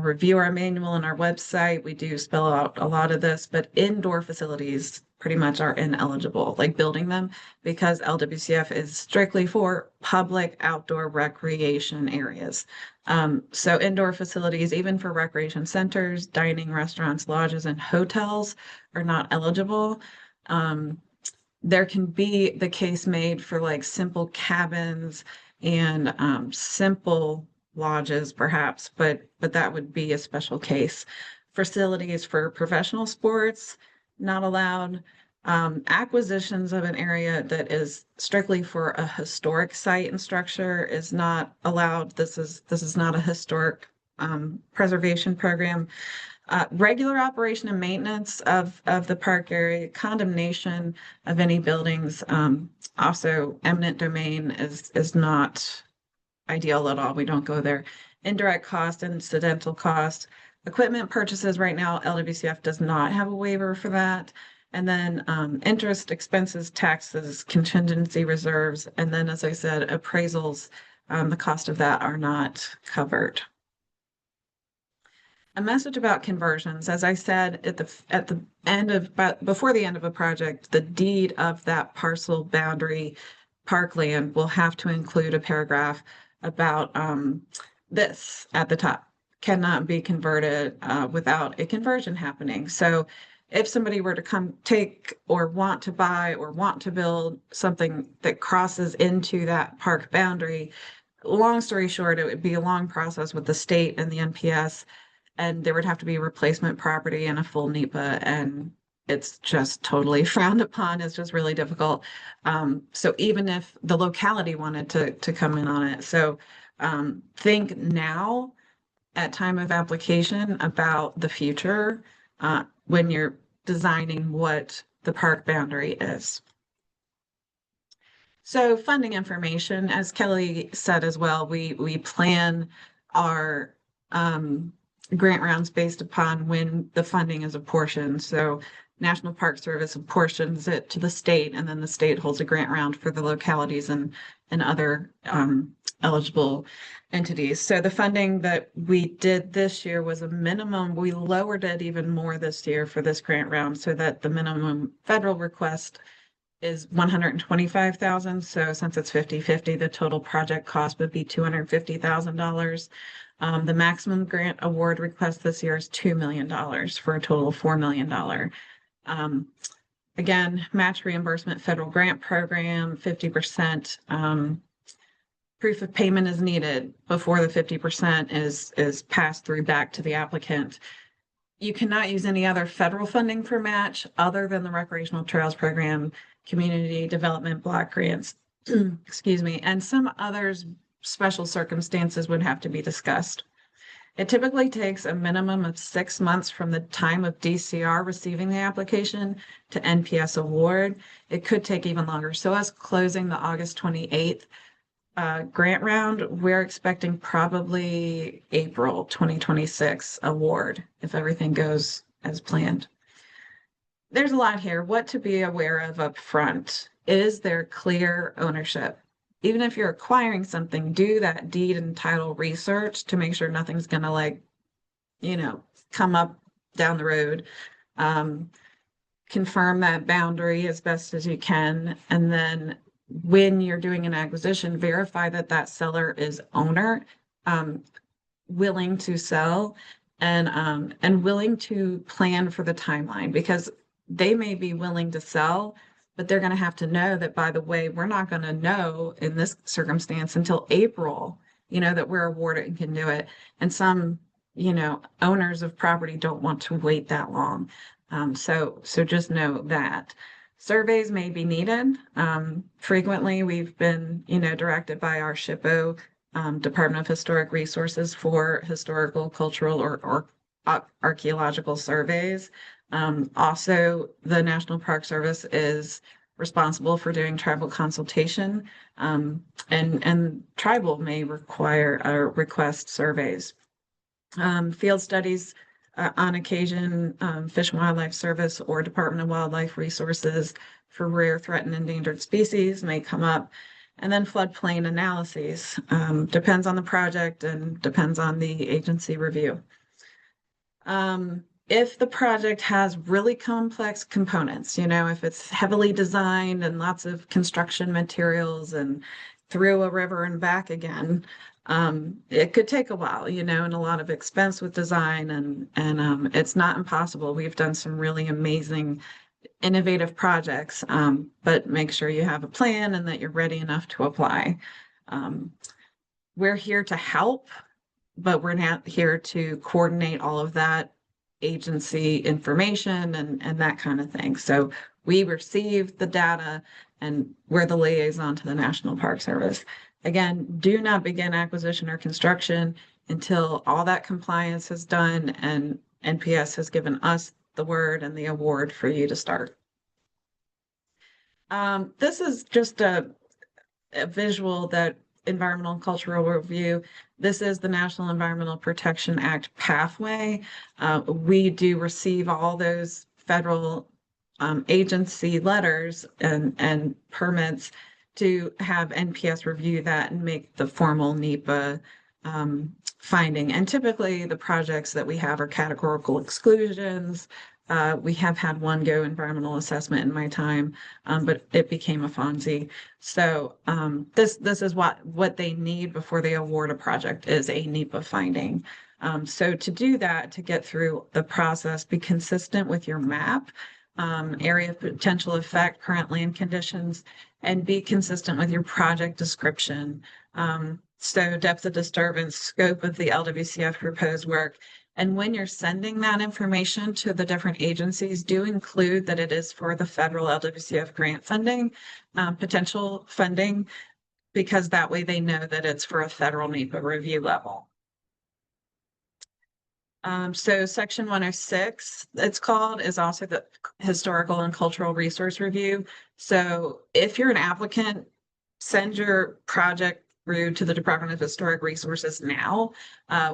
Review our manual on our website. We do spell out a lot of this, but indoor facilities pretty much are ineligible, like building them, because LWCF is strictly for public outdoor recreation areas. So indoor facilities, even for recreation centers, dining, restaurants, lodges, and hotels are not eligible. There can be the case made for like simple cabins and simple lodges perhaps, but that would be a special case. Facilities for professional sports, not allowed. Acquisitions of an area that is strictly for a historic site and structure is not allowed. This is not a historic preservation program. Regular operation and maintenance of the park area, condemnation of any buildings. Also, eminent domain is not ideal at all. We don't go there. Indirect cost, incidental cost, equipment purchases right now, LWCF does not have a waiver for that. And then interest, expenses, taxes, contingency reserves, and then, as I said, appraisals, the cost of that are not covered. A message about conversions. As I said at the end of, but before the end of a project, the deed of that parcel boundary parkland will have to include a paragraph about this at the top. Cannot be converted without a conversion happening. So if somebody were to come take or want to buy or want to build something that crosses into that park boundary, long story short, it would be a long process with the state and the NPS, and there would have to be replacement property and a full NEPA, and it's just totally frowned upon. It's just really difficult. So even if the locality wanted to come in on it. So think now at time of application about the future when you're designing what the park boundary is. So funding information, as Kelly said as well, we plan our grant rounds based upon when the funding is apportioned. So National Park Service apportions it to the state, and then the state holds a grant round for the localities and other eligible entities. So the funding that we did this year was a minimum. We lowered it even more this year for this grant round so that the minimum federal request is $125,000. So since it's 50-50, the total project cost would be $250,000. The maximum grant award request this year is $2 million for a total of $4 million. Again, match reimbursement federal grant program, 50%. Proof of payment is needed before the 50% is passed through back to the applicant. You cannot use any other federal funding for match other than the Recreational Trails Program, Community Development Block Grants, excuse me, and some others special circumstances would have to be discussed. It typically takes a minimum of 6 months from the time of DCR receiving the application to NPS award. It could take even longer. So us closing the August 28th grant round, we're expecting probably April 2026 award if everything goes as planned. There's a lot here. What to be aware of up front. Is there clear ownership? Even if you're acquiring something, do that deed and title research to make sure nothing's going to come up down the road. Confirm that boundary as best as you can. And then when you're doing an acquisition, verify that that seller is owner, willing to sell and willing to plan for the timeline, because they may be willing to sell, but they're going to have to know that, by the way, we're not going to know in this circumstance until April, that we're awarded and can do it. And some, owners of property don't want to wait that long. So just know that. Surveys may be needed. Frequently, we've been, directed by our SHPO, Department of Historic Resources, for historical, cultural, or archaeological surveys. Also, the National Park Service is responsible for doing tribal consultation, and tribal may require or request surveys. Field studies on occasion, Fish and Wildlife Service or Department of Wildlife Resources for rare, threatened, endangered species may come up. And then floodplain analyses, depends on the project and depends on the agency review. If the project has really complex components, if it's heavily designed and lots of construction materials and through a river and back again, it could take a while, and a lot of expense with design, and it's not impossible. We've done some really amazing, innovative projects, but make sure you have a plan and that you're ready enough to apply. We're here to help, but we're not here to coordinate all of that agency information and that kind of thing. So we receive the data and we're the liaison to the National Park Service. Again, do not begin acquisition or construction until all that compliance is done and NPS has given us the word and the award for you to start. This is just a visual that environmental and cultural review. This is the National Environmental Protection Act pathway. We do receive all those federal agency letters and permits to have NPS review that and make the formal NEPA finding. And typically the projects that we have are categorical exclusions. We have had one go environmental assessment in my time, but it became a FONSI. So this is what they need before they award a project is a NEPA finding. So to do that, to get through the process, be consistent with your map, area of potential effect, current land conditions, and be consistent with your project description. So depth of disturbance, scope of the LWCF proposed work. And when you're sending that information to the different agencies, do include that it is for the federal LWCF grant funding, potential funding, because that way they know that it's for a federal NEPA review level. So section 106, it's called, is also the historical and cultural resource review. So if you're an applicant, send your project through to the Department of Historic Resources now.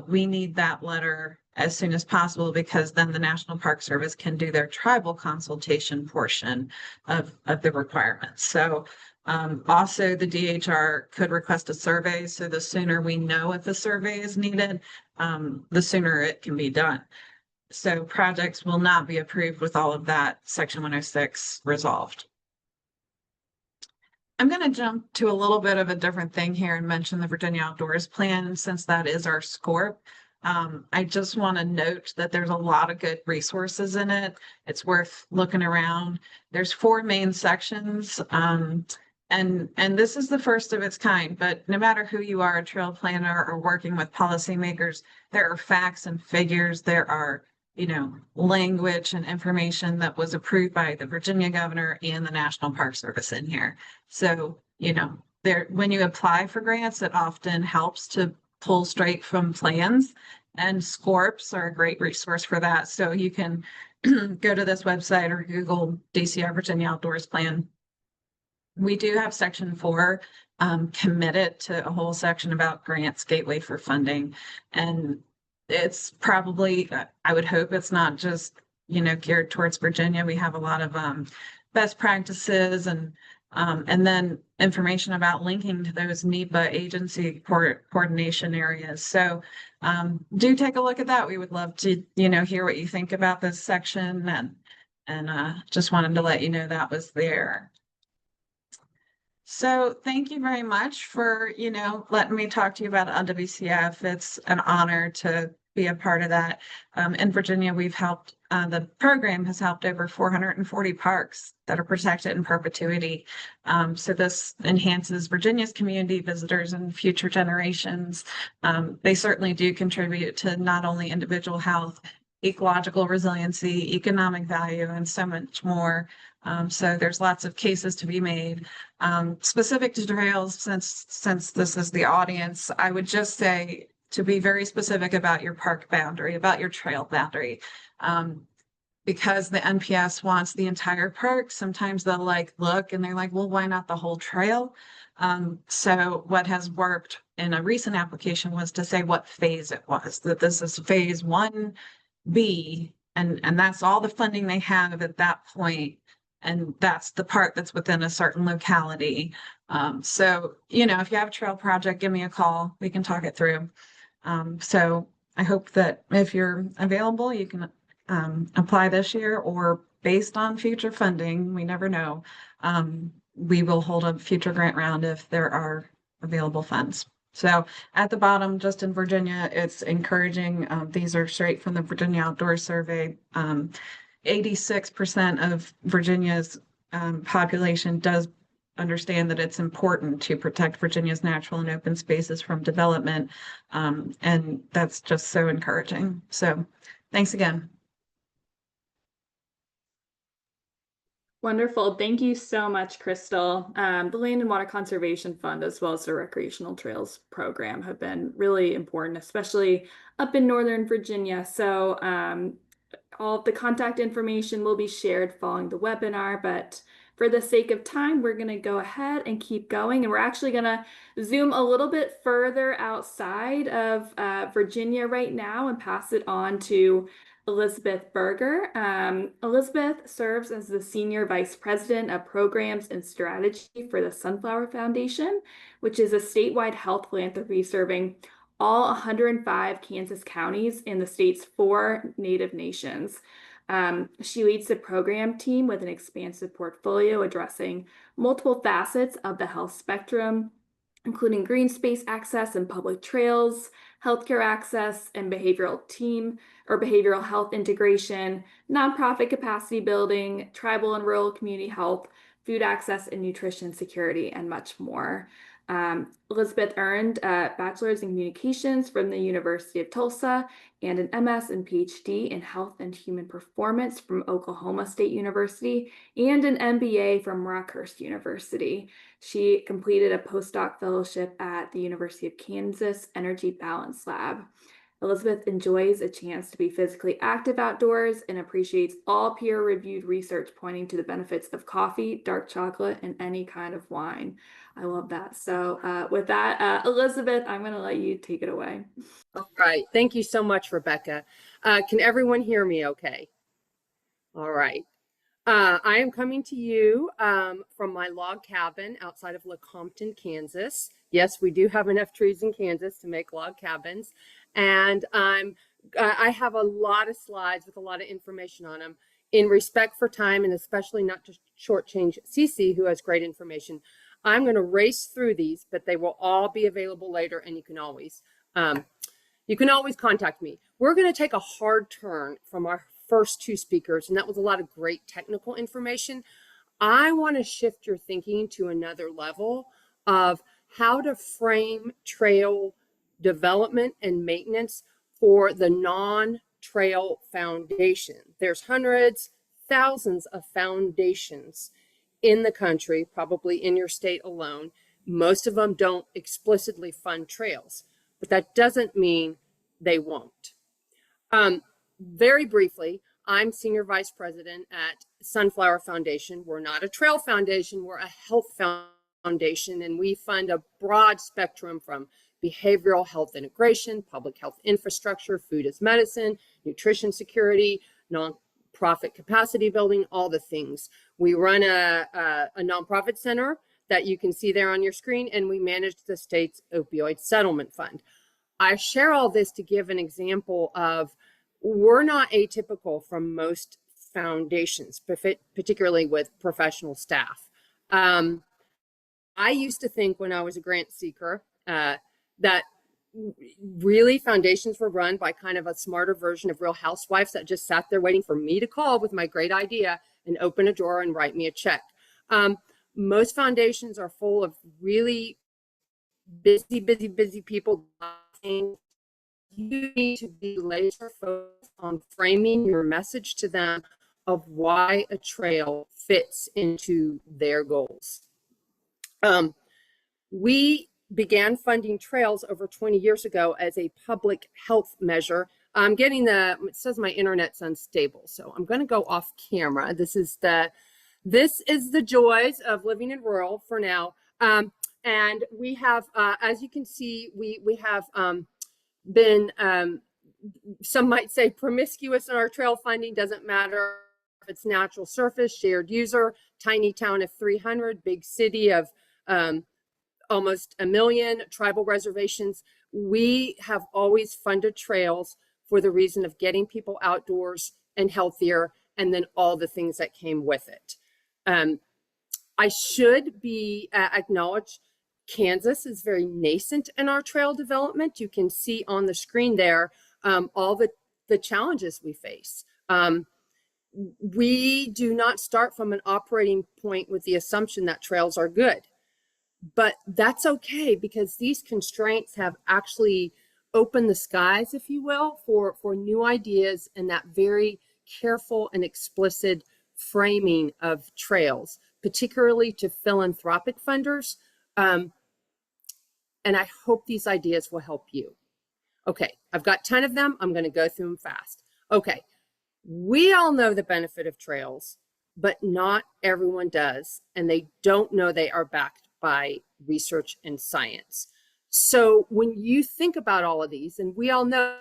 We need that letter as soon as possible because then the National Park Service can do their tribal consultation portion of the requirements. So also the DHR could request a survey. So the sooner we know if a survey is needed, the sooner it can be done. So projects will not be approved with all of that section 106 resolved. I'm going to jump to a little bit of a different thing here and mention the Virginia Outdoors Plan since that is our SCORP. I just want to note that there's a lot of good resources in it. It's worth looking around. There's 4 main sections. And this is the first of its kind, but no matter who you are, a trail planner or working with policymakers, there are facts and figures. There are, language and information that was approved by the Virginia governor and the National Park Service in here. So, when you apply for grants, it often helps to pull straight from plans, and SCORPs are a great resource for that. So you can go to this website or Google DCR Virginia Outdoors Plan. We do have section 4 committed to a whole section about grants, gateway for funding. And it's probably, I would hope it's not just, geared towards Virginia. We have a lot of best practices and then information about linking to those NEPA agency coordination areas. So do take a look at that. We would love to, hear what you think about this section and just wanted to let you know that was there. So thank you very much for, letting me talk to you about LWCF. It's an honor to be a part of that. In Virginia, we've helped, the program has helped over 440 parks that are protected in perpetuity. So this enhances Virginia's community, visitors, and future generations. They certainly do contribute to not only individual health, ecological resiliency, economic value, and so much more. So there's lots of cases to be made. Specific to trails, since this is the audience, I would just say to be very specific about your park boundary, about your trail boundary. Because the NPS wants the entire park, sometimes they'll look and they're like, well, why not the whole trail? So what has worked in a recent application was to say what phase it was, that this is phase 1B, and that's all the funding they have at that point. And that's the part that's within a certain locality. So, if you have a trail project, give me a call. We can talk it through. So I hope that if you're available, you can apply this year or based on future funding. We never know. We will hold a future grant round if there are available funds. So at the bottom, just in Virginia, it's encouraging. These are straight from the Virginia Outdoor Survey. 86% of Virginia's population does understand that it's important to protect Virginia's natural and open spaces from development. And that's just so encouraging. So thanks again. Wonderful. Thank you so much, Crystal. The Land and Water Conservation Fund, as well as the Recreational Trails Program, have been really important, especially up in Northern Virginia. So all of the contact information will be shared following the webinar, but for the sake of time, we're going to go ahead and keep going. And we're actually going to zoom a little bit further outside of Virginia right now and pass it on to Elizabeth Berger. Elizabeth serves as the Senior Vice President of Programs and Strategy for the Sunflower Foundation, which is a statewide health philanthropy serving all 105 Kansas counties in the state's 4 native nations. She leads the program team with an expansive portfolio addressing multiple facets of the health spectrum, including green space access and public trails, healthcare access and behavioral health integration, nonprofit capacity building, tribal and rural community health, food access and nutrition security, and much more. Elizabeth earned a bachelor's in communications from the University of Tulsa and an MS and PhD in health and human performance from Oklahoma State University and an MBA from Rockhurst University. She completed a postdoc fellowship at the University of Kansas Energy Balance Lab. Elizabeth enjoys a chance to be physically active outdoors and appreciates all peer-reviewed research pointing to the benefits of coffee, dark chocolate, and any kind of wine. I love that. So with that, Elizabeth, I'm going to let you take it away. All right. Thank you so much, Rebecca. Can everyone hear me okay? All right. I am coming to you from my log cabin outside of Lecompton, Kansas. Yes, we do have enough trees in Kansas to make log cabins. And I have a lot of slides with a lot of information on them. In respect for time, and especially not to shortchange Cece, who has great information, I'm going to race through these, but they will all be available later, and you can always contact me. We're going to take a hard turn from our first 2 speakers, and that was a lot of great technical information. I want to shift your thinking to another level of how to frame trail development and maintenance for the non-trail foundation. There's hundreds, thousands of foundations in the country, probably in your state alone. Most of them don't explicitly fund trails, but that doesn't mean they won't. Very briefly, I'm Senior Vice President at Sunflower Foundation. We're not a trail foundation, we're a health foundation, and we fund a broad spectrum from behavioral health integration, public health infrastructure, food as medicine, nutrition security, nonprofit capacity building, all the things. We run a nonprofit center that you can see there on your screen, and we manage the state's opioid settlement fund. I share all this to give an example of we're not atypical from most foundations, particularly with professional staff. I used to think when I was a grant seeker that really foundations were run by kind of a smarter version of Real Housewives that just sat there waiting for me to call with my great idea and open a drawer and write me a check. Most foundations are full of really busy people. You need to be laser focused on framing your message to them of why a trail fits into their goals. We began funding trails over 20 years ago as a public health measure. It says my internet's unstable, so I'm going to go off camera. This is the joys of living in rural for now. And we have, as you can see, we have been, some might say promiscuous in our trail funding. Doesn't matter if it's natural surface, shared user, tiny town of 300, big city of almost 1 million, tribal reservations. We have always funded trails for the reason of getting people outdoors and healthier, and then all the things that came with it. I should be acknowledged, Kansas is very nascent in our trail development. You can see on the screen there all the challenges we face. We do not start from an operating point with the assumption that trails are good, but that's okay because these constraints have actually opened the skies, if you will, for new ideas and that very careful and explicit framing of trails, particularly to philanthropic funders. And I hope these ideas will help you. Okay, I've got 10 of them. I'm going to go through them fast. Okay, we all know the benefit of trails, but not everyone does, and they don't know they are backed by research and science. So when you think about all of these, and we all know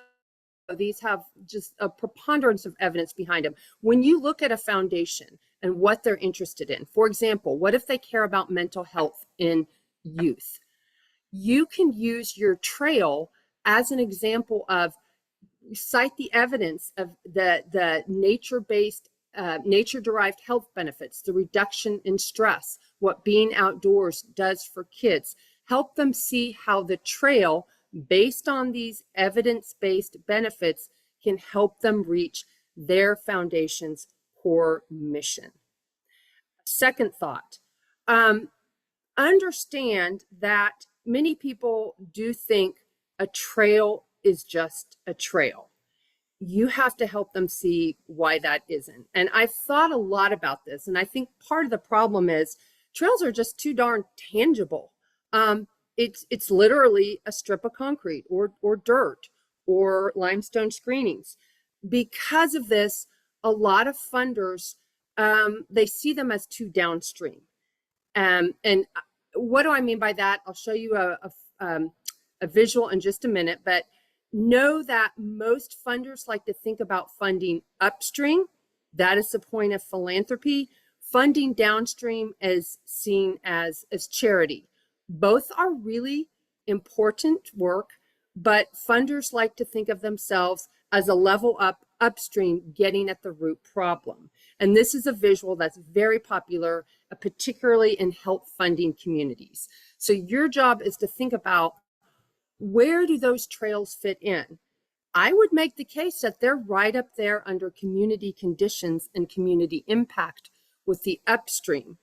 these have just a preponderance of evidence behind them. When you look at a foundation and what they're interested in, for example, what if they care about mental health in youth? You can use your trail as an example of, cite the evidence of the nature-based, nature-derived health benefits, the reduction in stress, what being outdoors does for kids. Help them see how the trail, based on these evidence-based benefits, can help them reach their foundation's core mission. Second thought, understand that many people do think a trail is just a trail. You have to help them see why that isn't. And I've thought a lot about this, and I think part of the problem is trails are just too darn tangible. It's literally a strip of concrete or dirt or limestone screenings. Because of this, a lot of funders, they see them as too downstream. And what do I mean by that? I'll show you a visual in just a minute, but know that most funders like to think about funding upstream. That is the point of philanthropy. Funding downstream is seen as charity. Both are really important work, but funders like to think of themselves as a level up upstream, getting at the root problem. And this is a visual that's very popular, particularly in health funding communities. So your job is to think about, where do those trails fit in? I would make the case that they're right up there under community conditions and community impact with the upstream.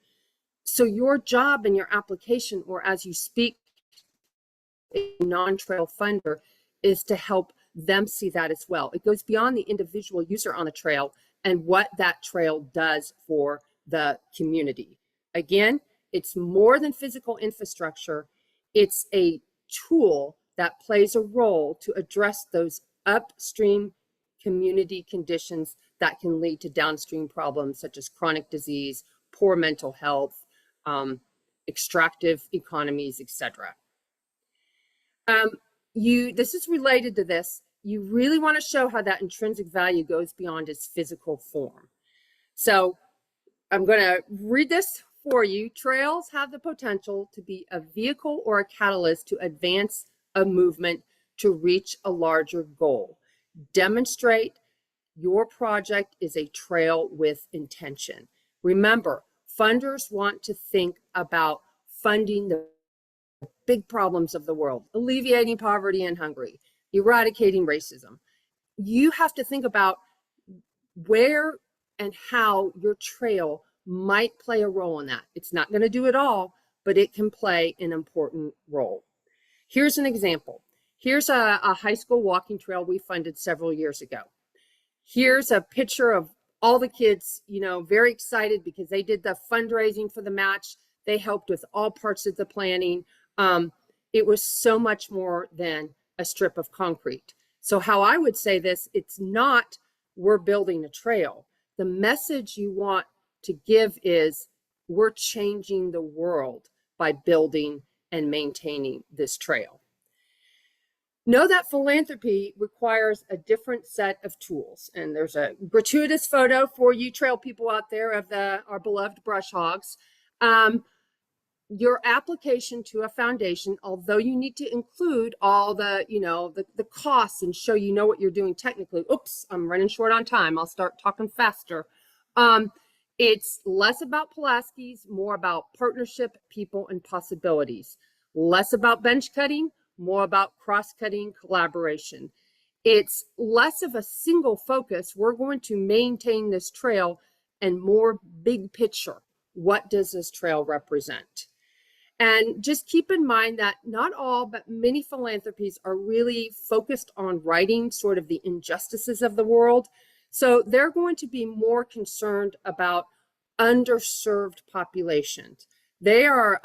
So your job in your application, or as you speak a non-trail funder, is to help them see that as well. It goes beyond the individual user on the trail and what that trail does for the community. Again, it's more than physical infrastructure. It's a tool that plays a role to address those upstream community conditions that can lead to downstream problems such as chronic disease, poor mental health, extractive economies, etc. This is related to this. You really want to show how that intrinsic value goes beyond its physical form. So I'm going to read this for you. Trails have the potential to be a vehicle or a catalyst to advance a movement to reach a larger goal. Demonstrate your project is a trail with intention. Remember, funders want to think about funding the big problems of the world, alleviating poverty and hunger, eradicating racism. You have to think about where and how your trail might play a role in that. It's not going to do it all, but it can play an important role. Here's an example. Here's a high school walking trail we funded several years ago. Here's a picture of all the kids, very excited because they did the fundraising for the match. They helped with all parts of the planning. It was so much more than a strip of concrete. So how I would say this, it's not we're building a trail. The message you want to give is we're changing the world by building and maintaining this trail. Know that philanthropy requires a different set of tools. And there's a gratuitous photo for you trail people out there of our beloved brush hogs. Your application to a foundation, although you need to include all the, the costs and show what you're doing technically. Oops, I'm running short on time. I'll start talking faster. It's less about Pulaski's, more about partnership, people, and possibilities. Less about bench cutting, more about cross-cutting collaboration. It's less of a single focus. We're going to maintain this trail, and more big picture. What does this trail represent? And just keep in mind that not all, but many philanthropies are really focused on righting sort of the injustices of the world. So they're going to be more concerned about underserved populations. They are,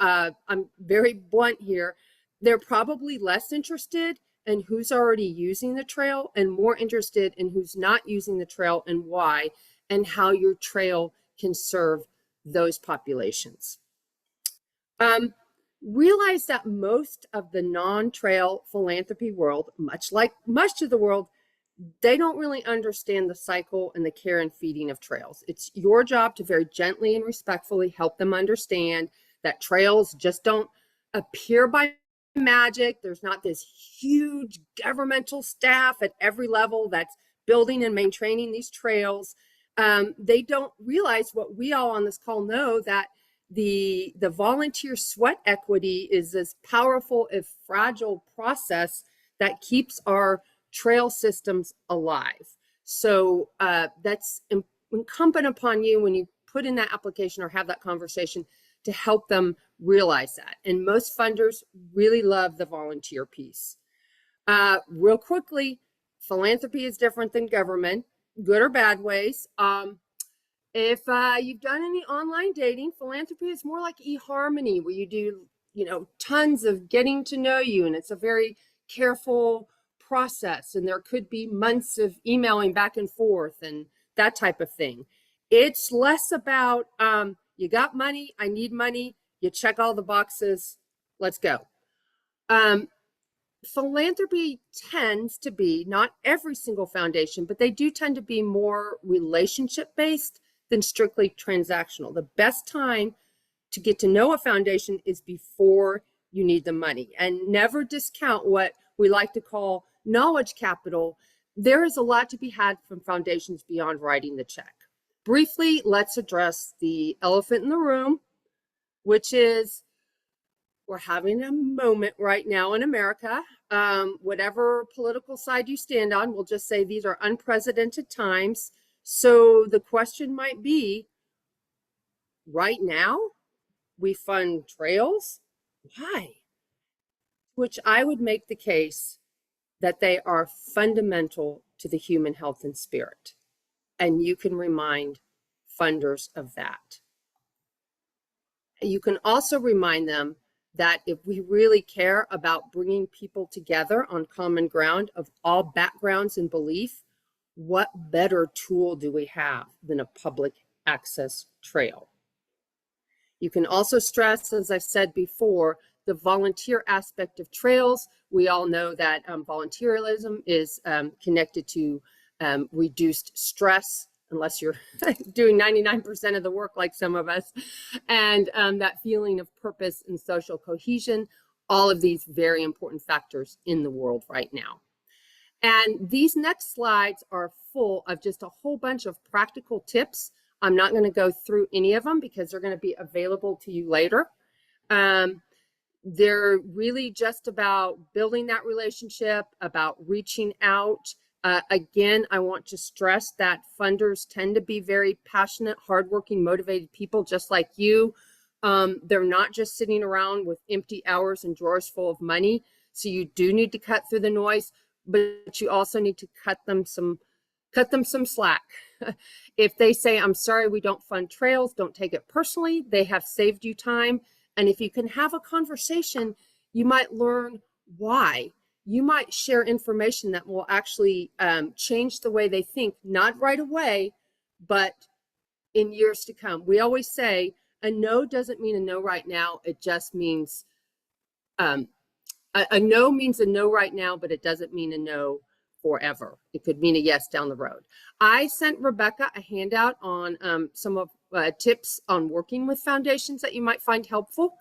I'm very blunt here, they're probably less interested in who's already using the trail and more interested in who's not using the trail and why, and how your trail can serve those populations. Realize that most of the non-trail philanthropy world, much like much of the world, they don't really understand the cycle and the care and feeding of trails. It's your job to very gently and respectfully help them understand that trails just don't appear by magic. There's not this huge governmental staff at every level that's building and maintaining these trails. They don't realize what we all on this call know, that the volunteer sweat equity is this powerful if fragile process that keeps our trail systems alive. So that's incumbent upon you when you put in that application or have that conversation to help them realize that. And most funders really love the volunteer piece. Real quickly, philanthropy is different than government, good or bad ways. If you've done any online dating, philanthropy is more like eHarmony, where you do, tons of getting to know you, and it's a very careful process, and there could be months of emailing back and forth and that type of thing. It's less about you got money, I need money, you check all the boxes, let's go. Philanthropy tends to be, not every single foundation, but they do tend to be more relationship based than strictly transactional. The best time to get to know a foundation is before you need the money, and never discount what we like to call knowledge capital. There is a lot to be had from foundations beyond writing the check. Briefly, let's address the elephant in the room, which is we're having a moment right now in America. Whatever political side you stand on, we'll just say these are unprecedented times. So the question might be, right now, we fund trails? Why? Which I would make the case that they are fundamental to the human health and spirit. And you can remind funders of that. You can also remind them that if we really care about bringing people together on common ground of all backgrounds and belief, what better tool do we have than a public access trail? You can also stress, as I've said before, the volunteer aspect of trails. We all know that volunteerism is connected to reduced stress, unless you're doing 99% of the work like some of us, and that feeling of purpose and social cohesion, all of these very important factors in the world right now. And these next slides are full of just a whole bunch of practical tips. I'm not going to go through any of them because they're going to be available to you later. They're really just about building that relationship, about reaching out. Again, I want to stress that funders tend to be very passionate, hardworking, motivated people just like you. They're not just sitting around with empty hours and drawers full of money. So you do need to cut through the noise, but you also need to cut them some slack. If they say, I'm sorry, we don't fund trails, don't take it personally. They have saved you time. And if you can have a conversation, you might learn why. You might share information that will actually change the way they think, not right away, but in years to come. We always say a no doesn't mean a no right now. It just means a no means a no right now, but it doesn't mean a no forever. It could mean a yes down the road. I sent Rebecca a handout on some of tips on working with foundations that you might find helpful.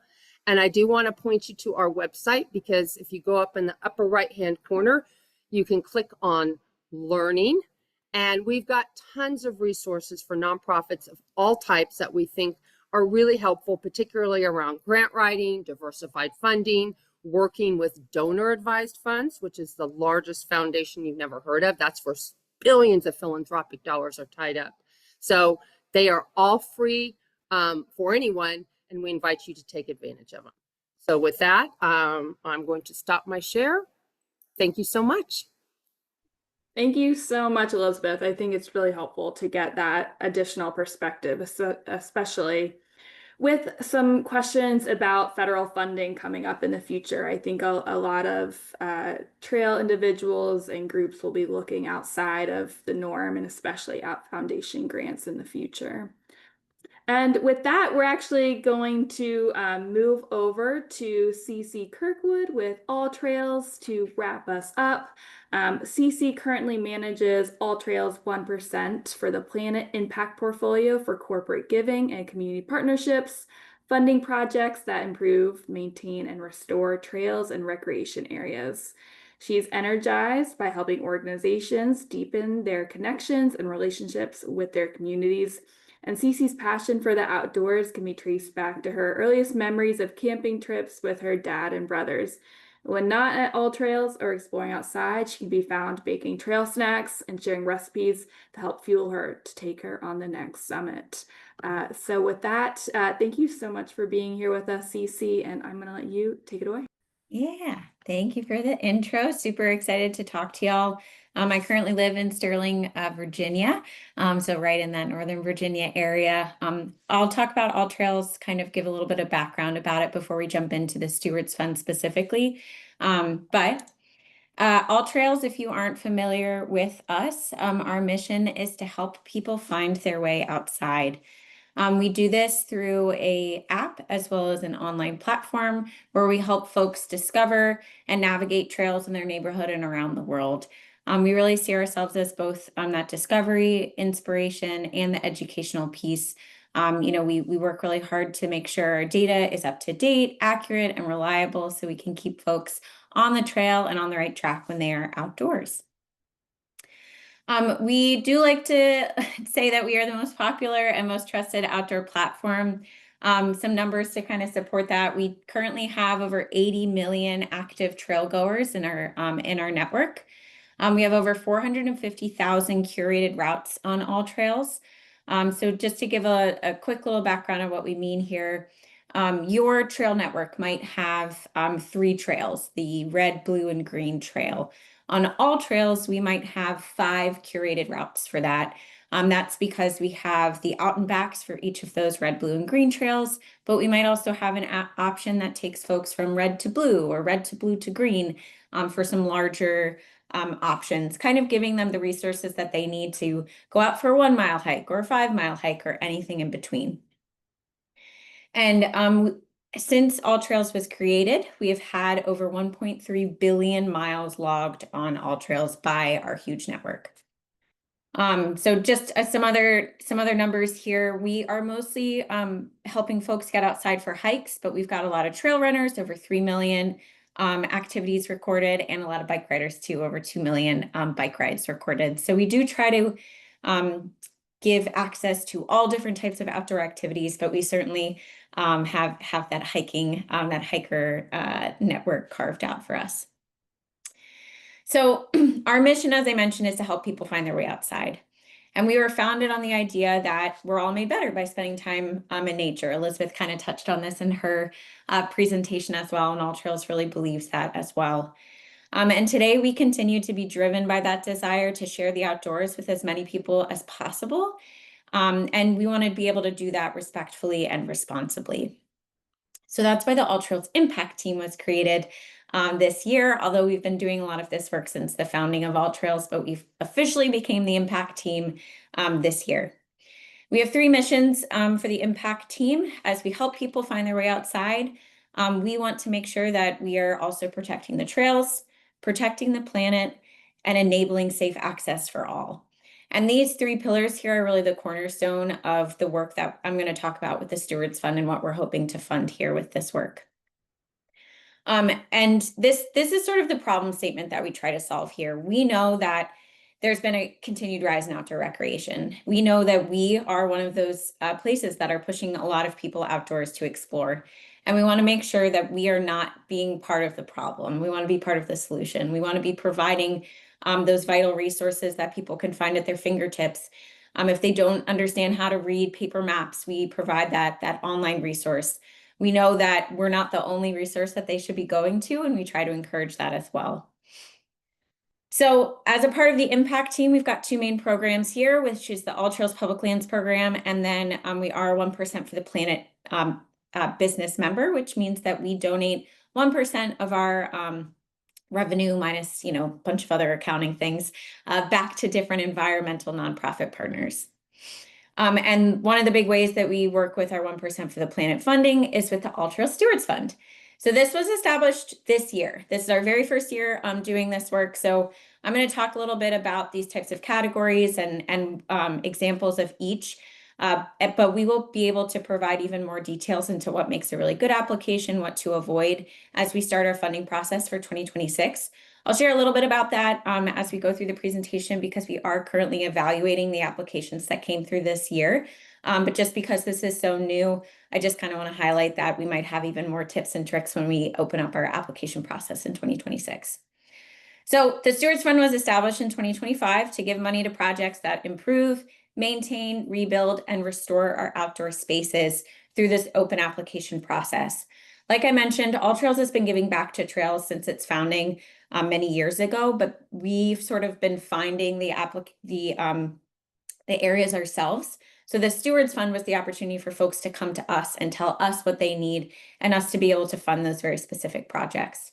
And I do want to point you to our website, because if you go up in the upper right-hand corner, you can click on learning. And we've got tons of resources for nonprofits of all types that we think are really helpful, particularly around grant writing, diversified funding, working with donor advised funds, which is the largest foundation you've never heard of. That's where billions of philanthropic dollars are tied up. So they are all free for anyone, and we invite you to take advantage of them. So with that, I'm going to stop my share. Thank you so much. Thank you so much, Elizabeth. I think it's really helpful to get that additional perspective, especially with some questions about federal funding coming up in the future. I think a lot of trail individuals and groups will be looking outside of the norm and especially at foundation grants in the future. And with that, we're actually going to move over to CC Kirkwood with All Trails to wrap us up. CC currently manages All Trails 1% for the Planet Impact Portfolio for corporate giving and community partnerships, funding projects that improve, maintain, and restore trails and recreation areas. She's energized by helping organizations deepen their connections and relationships with their communities. And Cece's passion for the outdoors can be traced back to her earliest memories of camping trips with her dad and brothers. When not at All Trails or exploring outside, she can be found baking trail snacks and sharing recipes to help fuel her to take her on the next summit. So with that, thank you so much for being here with us, Cece, and I'm going to let you take it away. Yeah, thank you for the intro. Super excited to talk to y'all. I currently live in Sterling, Virginia, so right in that Northern Virginia area. I'll talk about All Trails, kind of give a little bit of background about it before we jump into the Stewards Fund specifically. But All Trails, if you aren't familiar with us, our mission is to help people find their way outside. We do this through an app as well as an online platform where we help folks discover and navigate trails in their neighborhood and around the world. We really see ourselves as both that discovery, inspiration, and the educational piece. We work really hard to make sure our data is up to date, accurate, and reliable so we can keep folks on the trail and on the right track when they are outdoors. We do like to say that we are the most popular and most trusted outdoor platform. Some numbers to kind of support that. We currently have over 80 million active trail goers in our network. We have over 450,000 curated routes on All Trails. So just to give a quick little background of what we mean here, your trail network might have 3 trails, the red, blue, and green trail. On All Trails, we might have 5 curated routes for that. That's because we have the out and backs for each of those red, blue, and green trails, but we might also have an option that takes folks from red to blue or red to blue to green for some larger options, kind of giving them the resources that they need to go out for a 1-mile hike or a 5-mile hike or anything in between. And since All Trails was created, we have had over 1.3 billion miles logged on All Trails by our huge network. So just some other numbers here. We are mostly helping folks get outside for hikes, but we've got a lot of trail runners, over 3 million activities recorded, and a lot of bike riders too, over 2 million bike rides recorded. So we do try to give access to all different types of outdoor activities, but we certainly have that hiker network carved out for us. So our mission, as I mentioned, is to help people find their way outside. And we were founded on the idea that we're all made better by spending time in nature. Elizabeth kind of touched on this in her presentation as well, and All Trails really believes that as well. And today we continue to be driven by that desire to share the outdoors with as many people as possible. And we want to be able to do that respectfully and responsibly. So that's why the All Trails Impact Team was created this year, although we've been doing a lot of this work since the founding of All Trails, but we've officially became the Impact Team this year. We have 3 missions for the Impact Team. As we help people find their way outside, we want to make sure that we are also protecting the trails, protecting the planet, and enabling safe access for all. And these 3 pillars here are really the cornerstone of the work that I'm going to talk about with the Stewards Fund and what we're hoping to fund here with this work. And this is sort of the problem statement that we try to solve here. We know that there's been a continued rise in outdoor recreation. We know that we are one of those places that are pushing a lot of people outdoors to explore. And we want to make sure that we are not being part of the problem. We want to be part of the solution. We want to be providing those vital resources that people can find at their fingertips. If they don't understand how to read paper maps, we provide that online resource. We know that we're not the only resource that they should be going to, and we try to encourage that as well. So as a part of the impact team, we've got two main programs here, which is the All Trails Public Lands program, and then we are 1% for the Planet business member, which means that we donate 1% of our revenue minus, a bunch of other accounting things back to different environmental nonprofit partners. And one of the big ways that we work with our 1% for the Planet funding is with the All Trails Stewards Fund. So this was established this year. This is our very first year doing this work. So I'm going to talk a little bit about these types of categories and examples of each. But we will be able to provide even more details into what makes a really good application, what to avoid as we start our funding process for 2026. I'll share a little bit about that as we go through the presentation, because we are currently evaluating the applications that came through this year. But just because this is so new, I just kind of want to highlight that we might have even more tips and tricks when we open up our application process in 2026. So the Stewards Fund was established in 2025 to give money to projects that improve, maintain, rebuild, and restore our outdoor spaces through this open application process. Like I mentioned, All Trails has been giving back to trails since its founding many years ago, but we've sort of been finding the areas ourselves. So the Stewards Fund was the opportunity for folks to come to us and tell us what they need and us to be able to fund those very specific projects.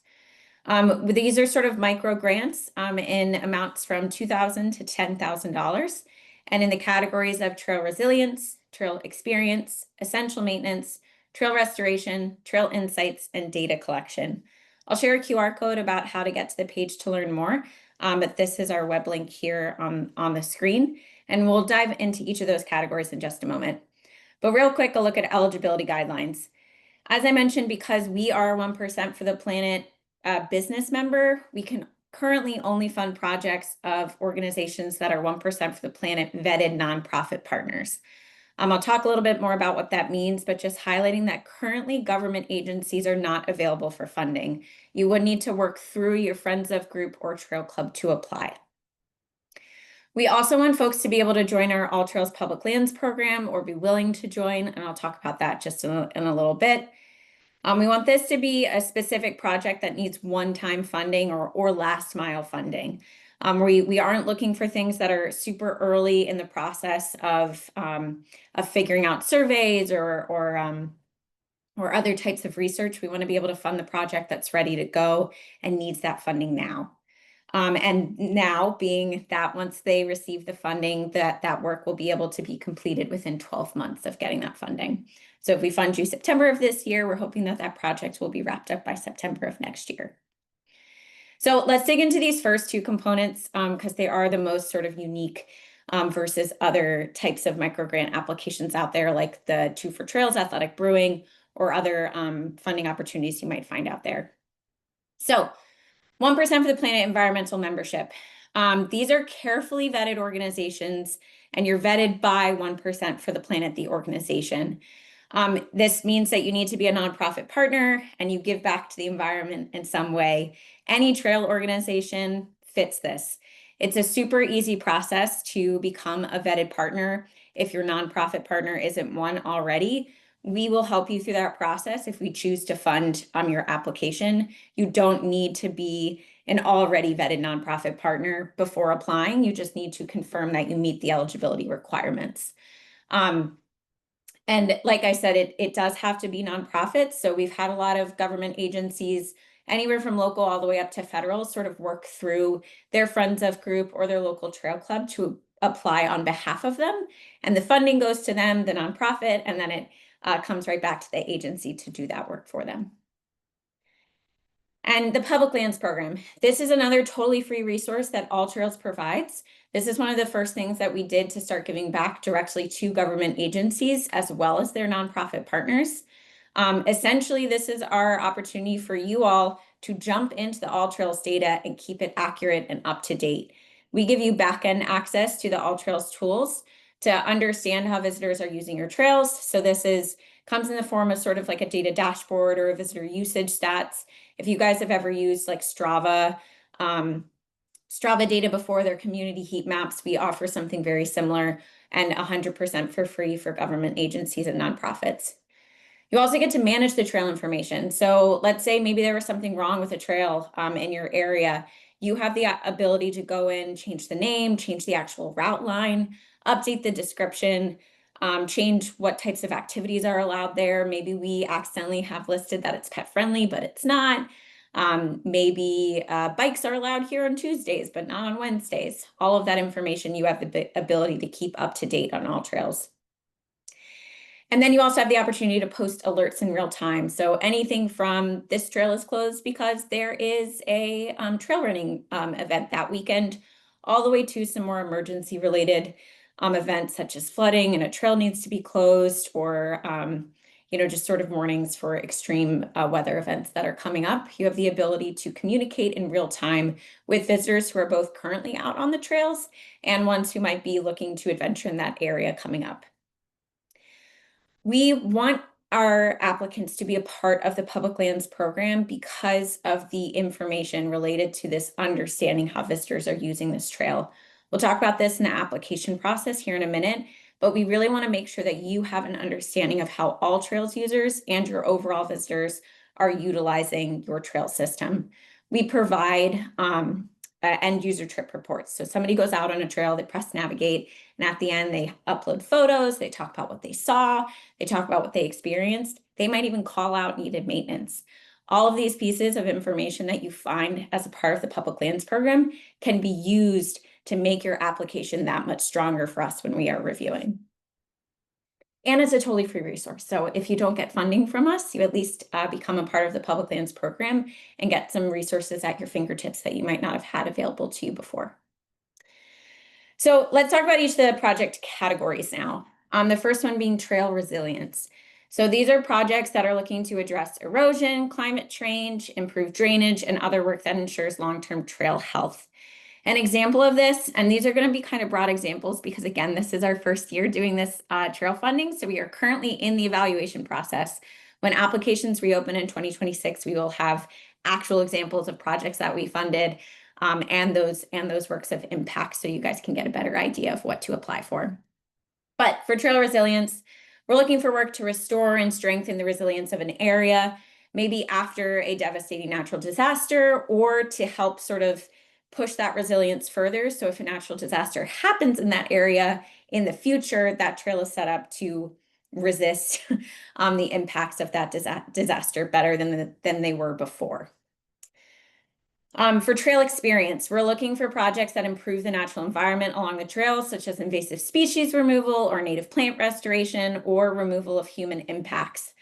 These are sort of micro grants in amounts from $2,000 to $10,000, and in the categories of trail resilience, trail experience, essential maintenance, trail restoration, trail insights, and data collection. I'll share a QR code about how to get to the page to learn more, but this is our web link here on the screen, and we'll dive into each of those categories in just a moment. But real quick, a look at eligibility guidelines. As I mentioned, because we are 1% for the Planet business member, we can currently only fund projects of organizations that are 1% for the Planet vetted nonprofit partners. I'll talk a little bit more about what that means, but just highlighting that currently government agencies are not available for funding. You would need to work through your Friends of Group or Trail Club to apply. We also want folks to be able to join our All Trails Public Lands program or be willing to join, and I'll talk about that just in a little bit. We want this to be a specific project that needs one-time funding or last mile funding. We aren't looking for things that are super early in the process of figuring out surveys or other types of research. We want to be able to fund the project that's ready to go and needs that funding now. And now being that once they receive the funding, that work will be able to be completed within 12 months of getting that funding. So if we fund you September of this year, we're hoping that project will be wrapped up by September of next year. So let's dig into these first two components because they are the most sort of unique versus other types of microgrant applications out there, like the 2 for Trails, athletic brewing, or other funding opportunities you might find out there. So 1% for the Planet environmental membership. These are carefully vetted organizations, and you're vetted by 1% for the Planet, the organization. This means that you need to be a nonprofit partner and you give back to the environment in some way. Any trail organization fits this. It's a super easy process to become a vetted partner. If your nonprofit partner isn't one already, we will help you through that process if we choose to fund your application. You don't need to be an already vetted nonprofit partner before applying. You just need to confirm that you meet the eligibility requirements. And like I said, it does have to be nonprofits. So we've had a lot of government agencies, anywhere from local all the way up to federal, sort of work through their Friends of Group or their local trail club to apply on behalf of them. And the funding goes to them, the nonprofit, and then it comes right back to the agency to do that work for them. And the Public Lands Program. This is another totally free resource that All Trails provides. This is one of the first things that we did to start giving back directly to government agencies as well as their nonprofit partners. Essentially, this is our opportunity for you all to jump into the All Trails data and keep it accurate and up to date. We give you back-end access to the All Trails tools to understand how visitors are using your trails. So this comes in the form of sort of like a data dashboard or a visitor usage stats. If you guys have ever used like Strava data before, their community heat maps, we offer something very similar and 100% for free for government agencies and nonprofits. You also get to manage the trail information. So let's say maybe there was something wrong with a trail in your area. you have the ability to go in, change the name, change the actual route line, update the description, change what types of activities are allowed there. Maybe we accidentally have listed that it's pet friendly, but it's not. Maybe bikes are allowed here on Tuesdays, but not on Wednesdays. All of that information you have the ability to keep up to date on AllTrails. And then you also have the opportunity to post alerts in real time. So anything from this trail is closed because there is a trail running event that weekend, all the way to some more emergency related events such as flooding and a trail needs to be closed, or just sort of warnings for extreme weather events that are coming up. You have the ability to communicate in real time with visitors who are both currently out on the trails and ones who might be looking to adventure in that area coming up. We want our applicants to be a part of the public lands program because of the information related to this understanding how visitors are using this trail. We'll talk about this in the application process here in a minute, but we really want to make sure that you have an understanding of how AllTrails users and your overall visitors are utilizing your trail system. We provide end user trip reports. So somebody goes out on a trail, they press navigate, and at the end they upload photos, they talk about what they saw, they talk about what they experienced. They might even call out needed maintenance. All of these pieces of information that you find as a part of the public lands program can be used to make your application that much stronger for us when we are reviewing. And it's a totally free resource. So if you don't get funding from us, you at least become a part of the public lands program and get some resources at your fingertips that you might not have had available to you before. So let's talk about each of the project categories now. The first one being trail resilience. So these are projects that are looking to address erosion, climate change, improve drainage, and other work that ensures long-term trail health. An example of this, and these are going to be kind of broad examples because again, this is our first year doing this trail funding. So we are currently in the evaluation process. When applications reopen in 2026, we will have actual examples of projects that we funded and those works of impact, so you guys can get a better idea of what to apply for. But for trail resilience, we're looking for work to restore and strengthen the resilience of an area, maybe after a devastating natural disaster, or to help sort of push that resilience further. So if a natural disaster happens in that area in the future, that trail is set up to resist the impacts of that disaster better than they were before. For trail experience, we're looking for projects that improve the natural environment along the trail, such as invasive species removal or native plant restoration or removal of human impacts.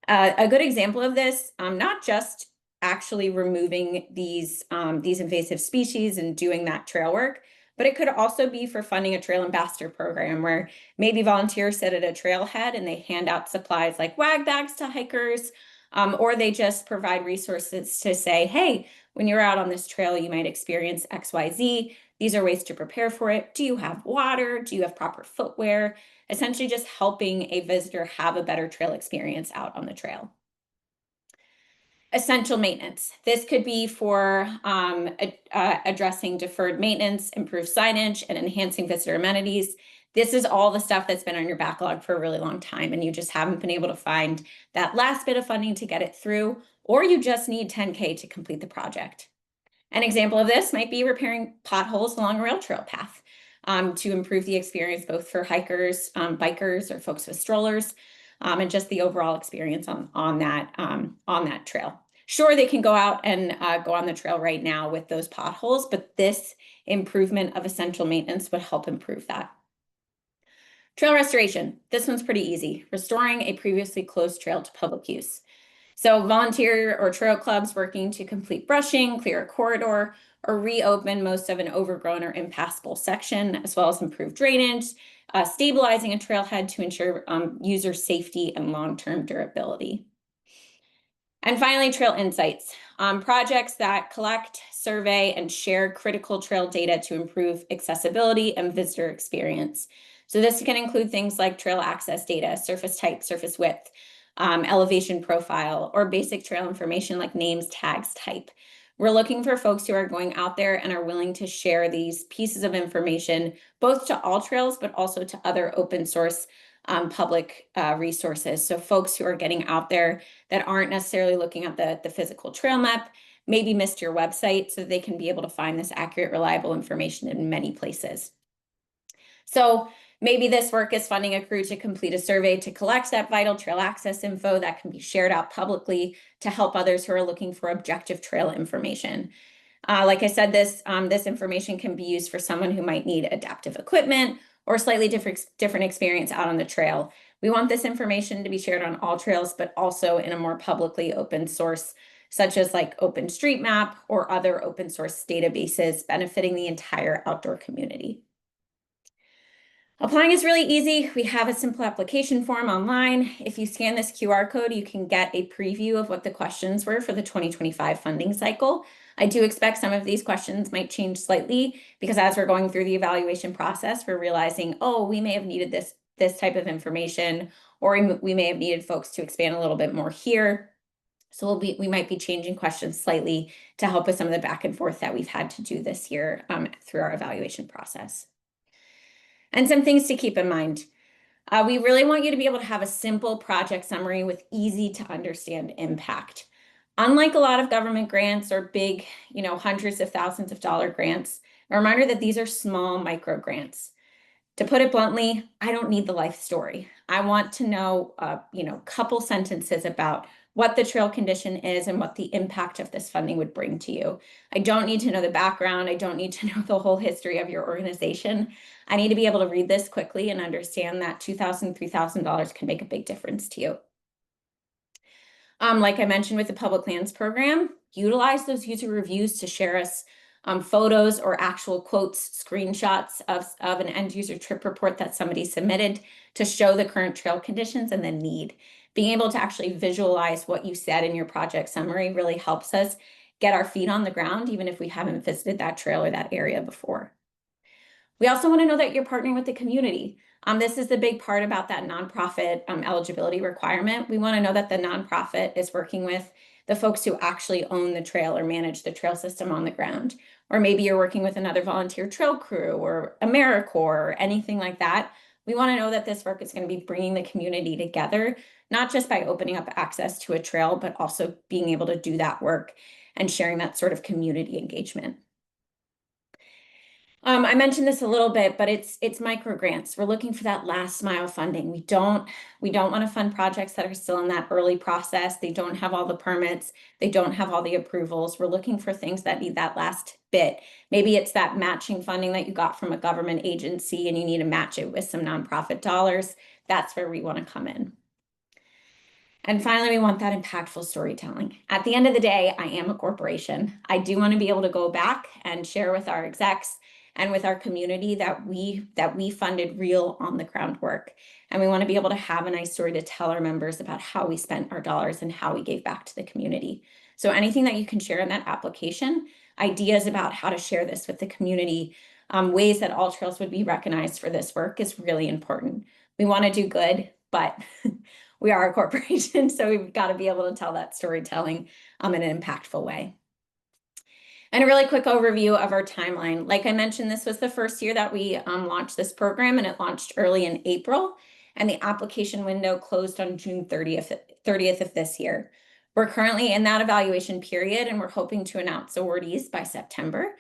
A good example of this, not just actually removing these invasive species and doing that trail work, but it could also be for funding a trail ambassador program where maybe volunteers sit at a trailhead and they hand out supplies like wag bags to hikers, or they just provide resources to say, hey, when you're out on this trail, you might experience XYZ. These are ways to prepare for it. Do you have water? Do you have proper footwear? Essentially just helping a visitor have a better trail experience out on the trail. Essential maintenance. This could be for addressing deferred maintenance, improved signage, and enhancing visitor amenities. This is all the stuff that's been on your backlog for a really long time, and you just haven't been able to find that last bit of funding to get it through, or you just need 10K to complete the project. An example of this might be repairing potholes along a rail trail path to improve the experience both for hikers, bikers, or folks with strollers, and just the overall experience on that trail. Sure, they can go out and go on the trail right now with those potholes, but this improvement of essential maintenance would help improve that. Trail restoration. This one's pretty easy. Restoring a previously closed trail to public use. So volunteer or trail clubs working to complete brushing, clear a corridor, or reopen most of an overgrown or impassable section, as well as improve drainage, stabilizing a trailhead to ensure user safety and long-term durability. And finally, trail insights. Projects that collect, survey, and share critical trail data to improve accessibility and visitor experience. So this can include things like trail access data, surface type, surface width, elevation profile, or basic trail information like names, tags, type. We're looking for folks who are going out there and are willing to share these pieces of information, both to AllTrails, but also to other open source public resources. So folks who are getting out there that aren't necessarily looking at the physical trail map, maybe missed your website, so they can be able to find this accurate, reliable information in many places. So maybe this work is funding a crew to complete a survey to collect that vital trail access info that can be shared out publicly to help others who are looking for objective trail information. Like I said, this information can be used for someone who might need adaptive equipment or slightly different experience out on the trail. We want this information to be shared on all trails, but also in a more publicly open source, such as like OpenStreetMap or other open source databases benefiting the entire outdoor community. Applying is really easy. We have a simple application form online. If you scan this QR code, you can get a preview of what the questions were for the 2025 funding cycle. I do expect some of these questions might change slightly because as we're going through the evaluation process, we're realizing, oh, we may have needed this type of information, or we may have needed folks to expand a little bit more here. So we might be changing questions slightly to help with some of the back and forth that we've had to do this year through our evaluation process. And some things to keep in mind. We really want you to be able to have a simple project summary with easy to understand impact. Unlike a lot of government grants or big, hundreds of thousands of dollar grants, a reminder that these are small micro grants. To put it bluntly, I don't need the life story. I want to know, couple sentences about what the trail condition is and what the impact of this funding would bring to you. I don't need to know the background. I don't need to know the whole history of your organization. I need to be able to read this quickly and understand that $2,000, $3,000 can make a big difference to you. Like I mentioned with the public lands program, utilize those user reviews to share us photos or actual quotes, screenshots of an end user trip report that somebody submitted to show the current trail conditions and the need. Being able to actually visualize what you said in your project summary really helps us get our feet on the ground, even if we haven't visited that trail or that area before. We also want to know that you're partnering with the community. This is the big part about that nonprofit eligibility requirement. We want to know that the nonprofit is working with the folks who actually own the trail or manage the trail system on the ground. Or maybe you're working with another volunteer trail crew or AmeriCorps or anything like that. We want to know that this work is going to be bringing the community together, not just by opening up access to a trail, but also being able to do that work and sharing that sort of community engagement. I mentioned this a little bit, but it's micro grants. We're looking for that last mile funding. We don't want to fund projects that are still in that early process. They don't have all the permits. They don't have all the approvals. We're looking for things that need that last bit. Maybe it's that matching funding that you got from a government agency and you need to match it with some nonprofit dollars. That's where we want to come in. And finally, we want that impactful storytelling. At the end of the day, I am a corporation. I do want to be able to go back and share with our execs and with our community that we funded real on the ground work. And we want to be able to have a nice story to tell our members about how we spent our dollars and how we gave back to the community. So anything that you can share in that application, ideas about how to share this with the community, ways that All Trails would be recognized for this work is really important. We want to do good, but we are a corporation, so we've got to be able to tell that storytelling in an impactful way. And a really quick overview of our timeline. Like I mentioned, this was the first year that we launched this program, and it launched early in April, and the application window closed on June 30th of this year. We're currently in that evaluation period, and we're hoping to announce awardees by September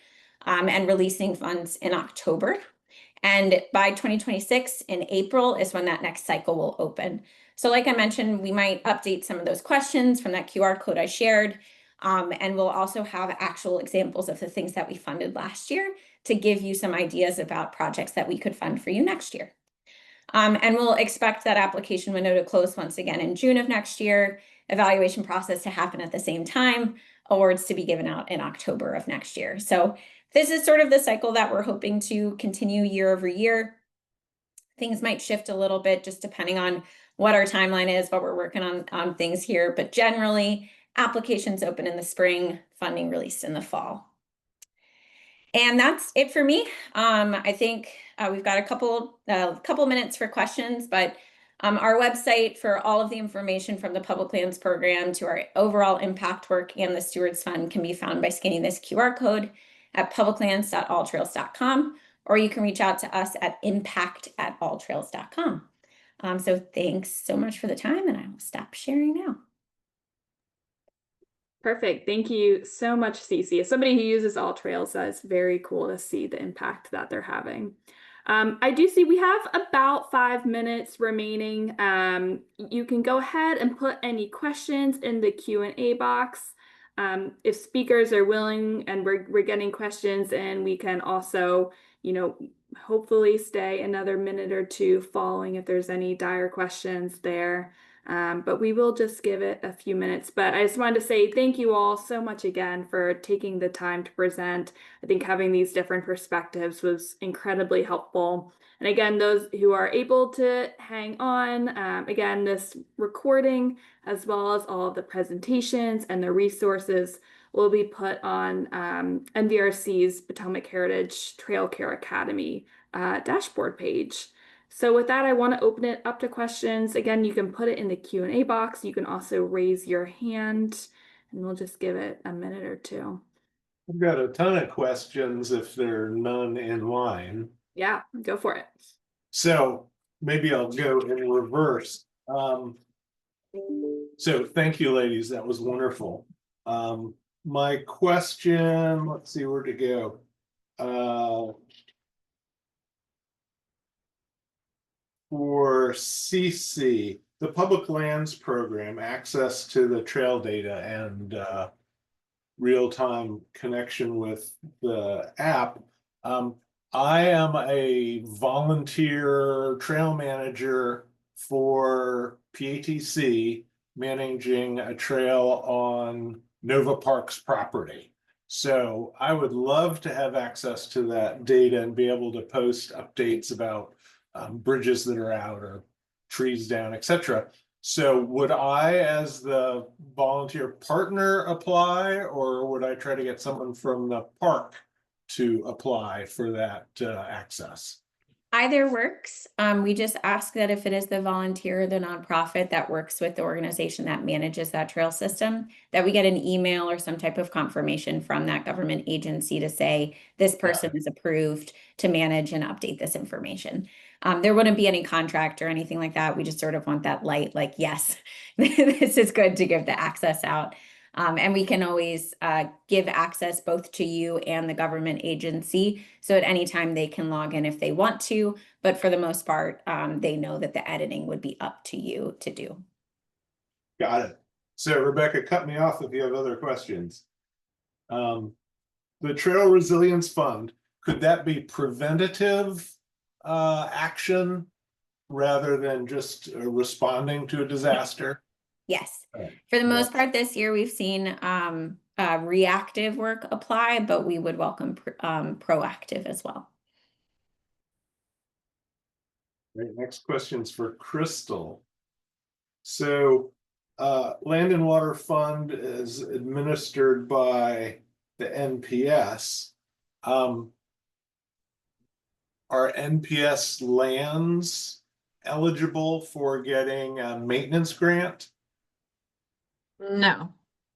and releasing funds in October. And by 2026, in April, is when that next cycle will open. So like I mentioned, we might update some of those questions from that QR code I shared. And we'll also have actual examples of the things that we funded last year to give you some ideas about projects that we could fund for you next year. And we'll expect that application window to close once again in June of next year, evaluation process to happen at the same time, awards to be given out in October of next year. So this is sort of the cycle that we're hoping to continue year over year. Things might shift a little bit just depending on what our timeline is, what we're working on things here, but generally applications open in the spring, funding released in the fall. And that's it for me. I think we've got a couple minutes for questions, but our website for all of the information from the Public Lands Program to our overall impact work and the Stewards Fund can be found by scanning this QR code at publiclands.alltrails.com, or you can reach out to us at impact@alltrails.com. So thanks so much for the time, and I will stop sharing now. Perfect. Thank you so much, Cece. As somebody who uses all trails, that's very cool to see the impact that they're having. I do see we have about 5 minutes remaining. You can go ahead and put any questions in the Q&A box. If speakers are willing and we're getting questions, and we can also, hopefully stay another minute or two following if there's any dire questions there. But we will just give it a few minutes. But I just wanted to say thank you all so much again for taking the time to present. I think having these different perspectives was incredibly helpful. And again, those who are able to hang on, again, this recording, as well as all of the presentations and the resources, will be put on NVRC's Potomac Heritage Trail Care Academy dashboard page. So with that, I want to open it up to questions. Again, you can put it in the Q&A box. You can also raise your hand, and we'll just give it a minute or two. I've got a ton of questions if there are none in line. Yeah, go for it. So maybe I'll go in reverse. So thank you, ladies. That was wonderful. My question, let's see where to go. For CC, the Public Lands Program, access to the trail data and real-time connection with the app. I am a volunteer trail manager for PATC, managing a trail on Nova Park's property. So I would love to have access to that data and be able to post updates about bridges that are out or trees down, etc. So would I, as the volunteer partner, apply, or would I try to get someone from the park to apply for that access? Either works. We just ask that if it is the volunteer or the nonprofit that works with the organization that manages that trail system, that we get an email or some type of confirmation from that government agency to say this person is approved to manage and update this information. There wouldn't be any contract or anything like that. We just sort of want that light, like, yes, this is good to give the access out. And we can always give access both to you and the government agency. So at any time they can log in if they want to, but for the most part, they know that the editing would be up to you to do. Got it. So Rebecca, cut me off if you have other questions. The Trail Resilience Fund, could that be preventative action rather than just responding to a disaster? Yes. For the most part this year, we've seen reactive work apply, but we would welcome proactive as well. Right, next question's for Crystal. So Land and Water Fund is administered by the NPS. Are NPS lands eligible for getting a maintenance grant? No,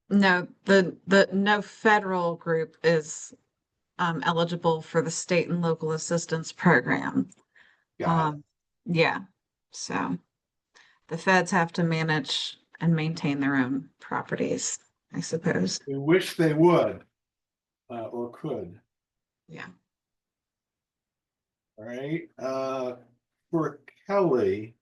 the no federal group is eligible for the state and local assistance program. Got it. Yeah, so the feds have to manage and maintain their own properties, I suppose. We wish they would or could. Yeah. All right. For Kelly,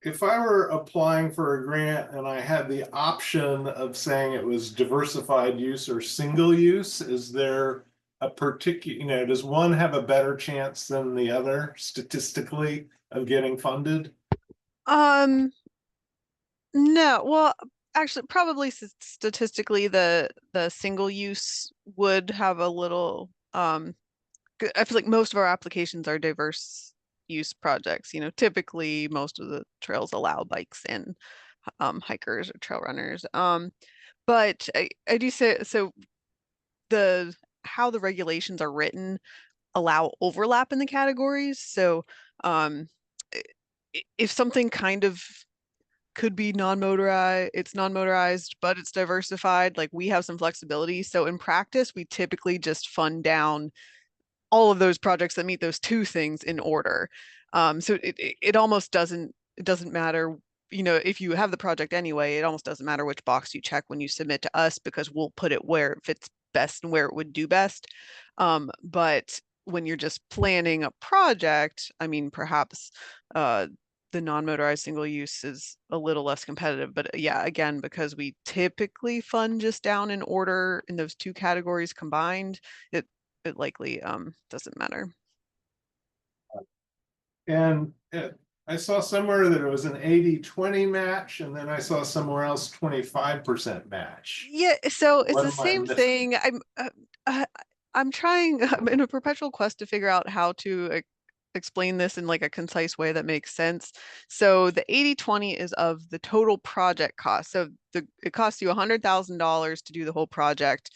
if I were applying for a grant and I had the option of saying it was diversified use or single use, is there a particular, does one have a better chance than the other statistically of getting funded? No, well, actually, probably statistically, the single use would have a little. I feel like most of our applications are diverse use projects. Typically most of the trails allow bikes and hikers or trail runners. But I do say so. How the regulations are written allow overlap in the categories. So if something kind of could be non-motorized, it's non-motorized, but it's diversified, like we have some flexibility. So in practice, we typically just fund down all of those projects that meet those two things in order. So it almost doesn't matter, you know, if you have the project anyway, it almost doesn't matter which box you check when you submit to us, because we'll put it where it fits best and where it would do best. But when you're just planning a project, I mean, perhaps the non-motorized single use is a little less competitive. But yeah, again, because we typically fund just down in order in those two categories combined, it likely doesn't matter. And I saw somewhere that it was an 80-20 match, and then I saw somewhere else 25% match. Yeah, so it's What the am I same missing? thing. I'm trying, I'm in a perpetual quest to figure out how to explain this in like a concise way that makes sense. So the 80-20 is of the total project cost. So it costs you $100,000 to do the whole project.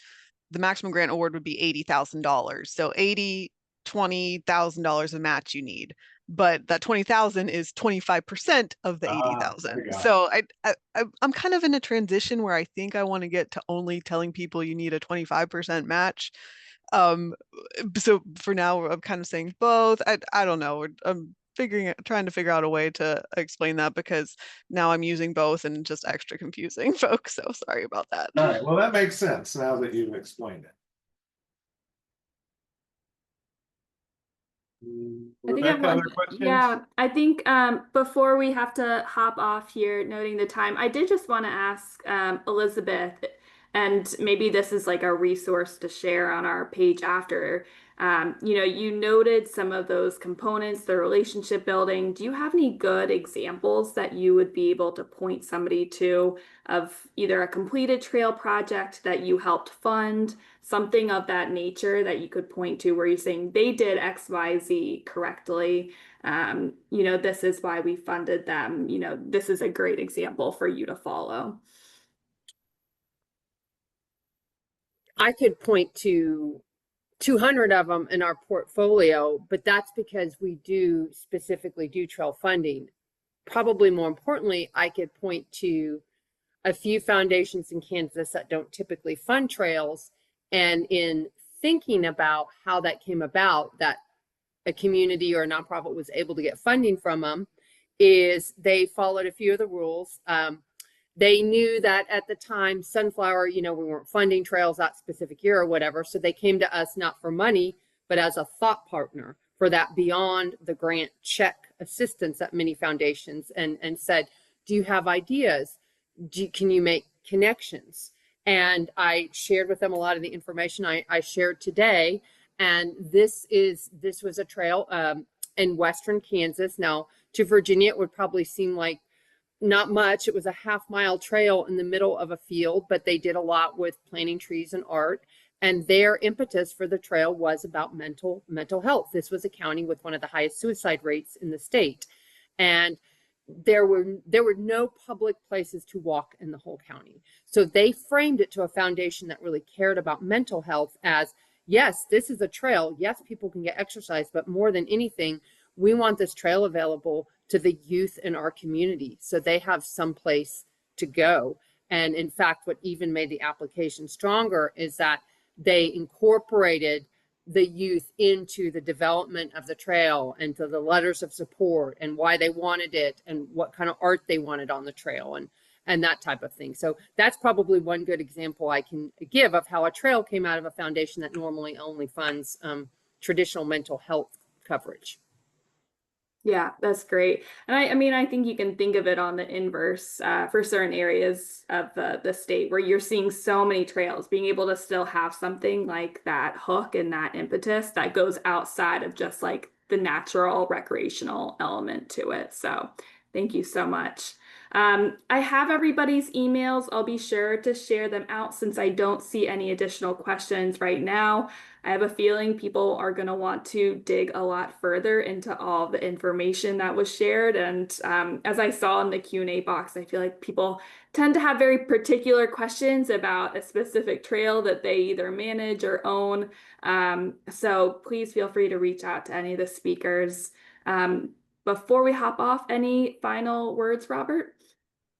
The maximum grant award would be $80,000. So $20,000 a match you need. But that 20,000 is 25% of the 80,000. So I'm kind of in a transition where I think I want to get to only telling people you need a 25% match. So for now, I'm kind of saying both. I don't know. I'm trying to figure out a way to explain that, because now I'm using both and just extra confusing folks. So sorry about that. All right, well, that makes sense now that you've explained it. I think I have Rebecca, one. other questions? Yeah, I think before we have to hop off here, noting the time, I did just want to ask Elizabeth, and maybe this is like a resource to share on our page after. You noted some of those components, the relationship building. Do you have any good examples that you would be able to point somebody to of either a completed trail project that you helped fund, something of that nature that you could point to where you're saying they did X, Y, Z correctly? This is why we funded them. This is a great example for you to follow. I could point to 200 of them in our portfolio, but that's because we do specifically do trail funding. Probably more importantly, I could point to a few foundations in Kansas that don't typically fund trails. And in thinking about how that came about, that a community or a nonprofit was able to get funding from them, is they followed a few of the rules. They knew that at the time, Sunflower, we weren't funding trails that specific year or whatever. So they came to us not for money, but as a thought partner for that beyond the grant check assistance at many foundations, and said, do you have ideas? Can you make connections? And I shared with them a lot of the information I shared today. And this was a trail in Western Kansas. Now, to Virginia, it would probably seem like not much. It was a half-mile trail in the middle of a field, but they did a lot with planting trees and art. And their impetus for the trail was about mental health. This was a county with one of the highest suicide rates in the state. And there were no public places to walk in the whole county. So they framed it to a foundation that really cared about mental health as, yes, this is a trail. Yes, people can get exercise, but more than anything, we want this trail available to the youth in our community so they have some place to go. And in fact, what even made the application stronger is that they incorporated the youth into the development of the trail and to the letters of support and why they wanted it and what kind of art they wanted on the trail and that type of thing. So that's probably one good example I can give of how a trail came out of a foundation that normally only funds traditional mental health coverage. Yeah, that's great. And I think you can think of it on the inverse for certain areas of the state where you're seeing so many trails, being able to still have something like that hook and that impetus that goes outside of just like the natural recreational element to it. So thank you so much. I have everybody's emails. I'll be sure to share them out since I don't see any additional questions right now. I have a feeling people are going to want to dig a lot further into all the information that was shared. And as I saw in the Q&A box, I feel like people tend to have very particular questions about a specific trail that they either manage or own. So please feel free to reach out to any of the speakers. Before we hop off, any final words, Robert?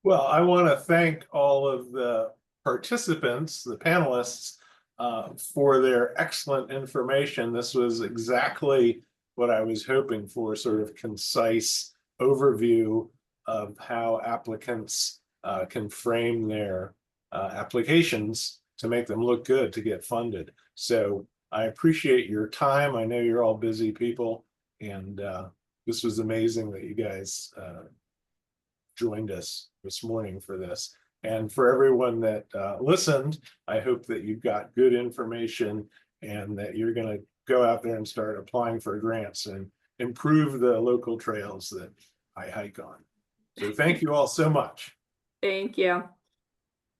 Well, I want to thank all of the participants, the panelists, for their excellent information. This was exactly what I was hoping for, sort of concise overview of how applicants can frame their applications to make them look good to get funded. So I appreciate your time. I know you're all busy people, and this was amazing that you guys joined us this morning for this. And for everyone that listened, I hope that you got good information and that you're going to go out there and start applying for grants and improve the local trails that I hike on. So thank you all so much. Thank you.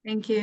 Thank you.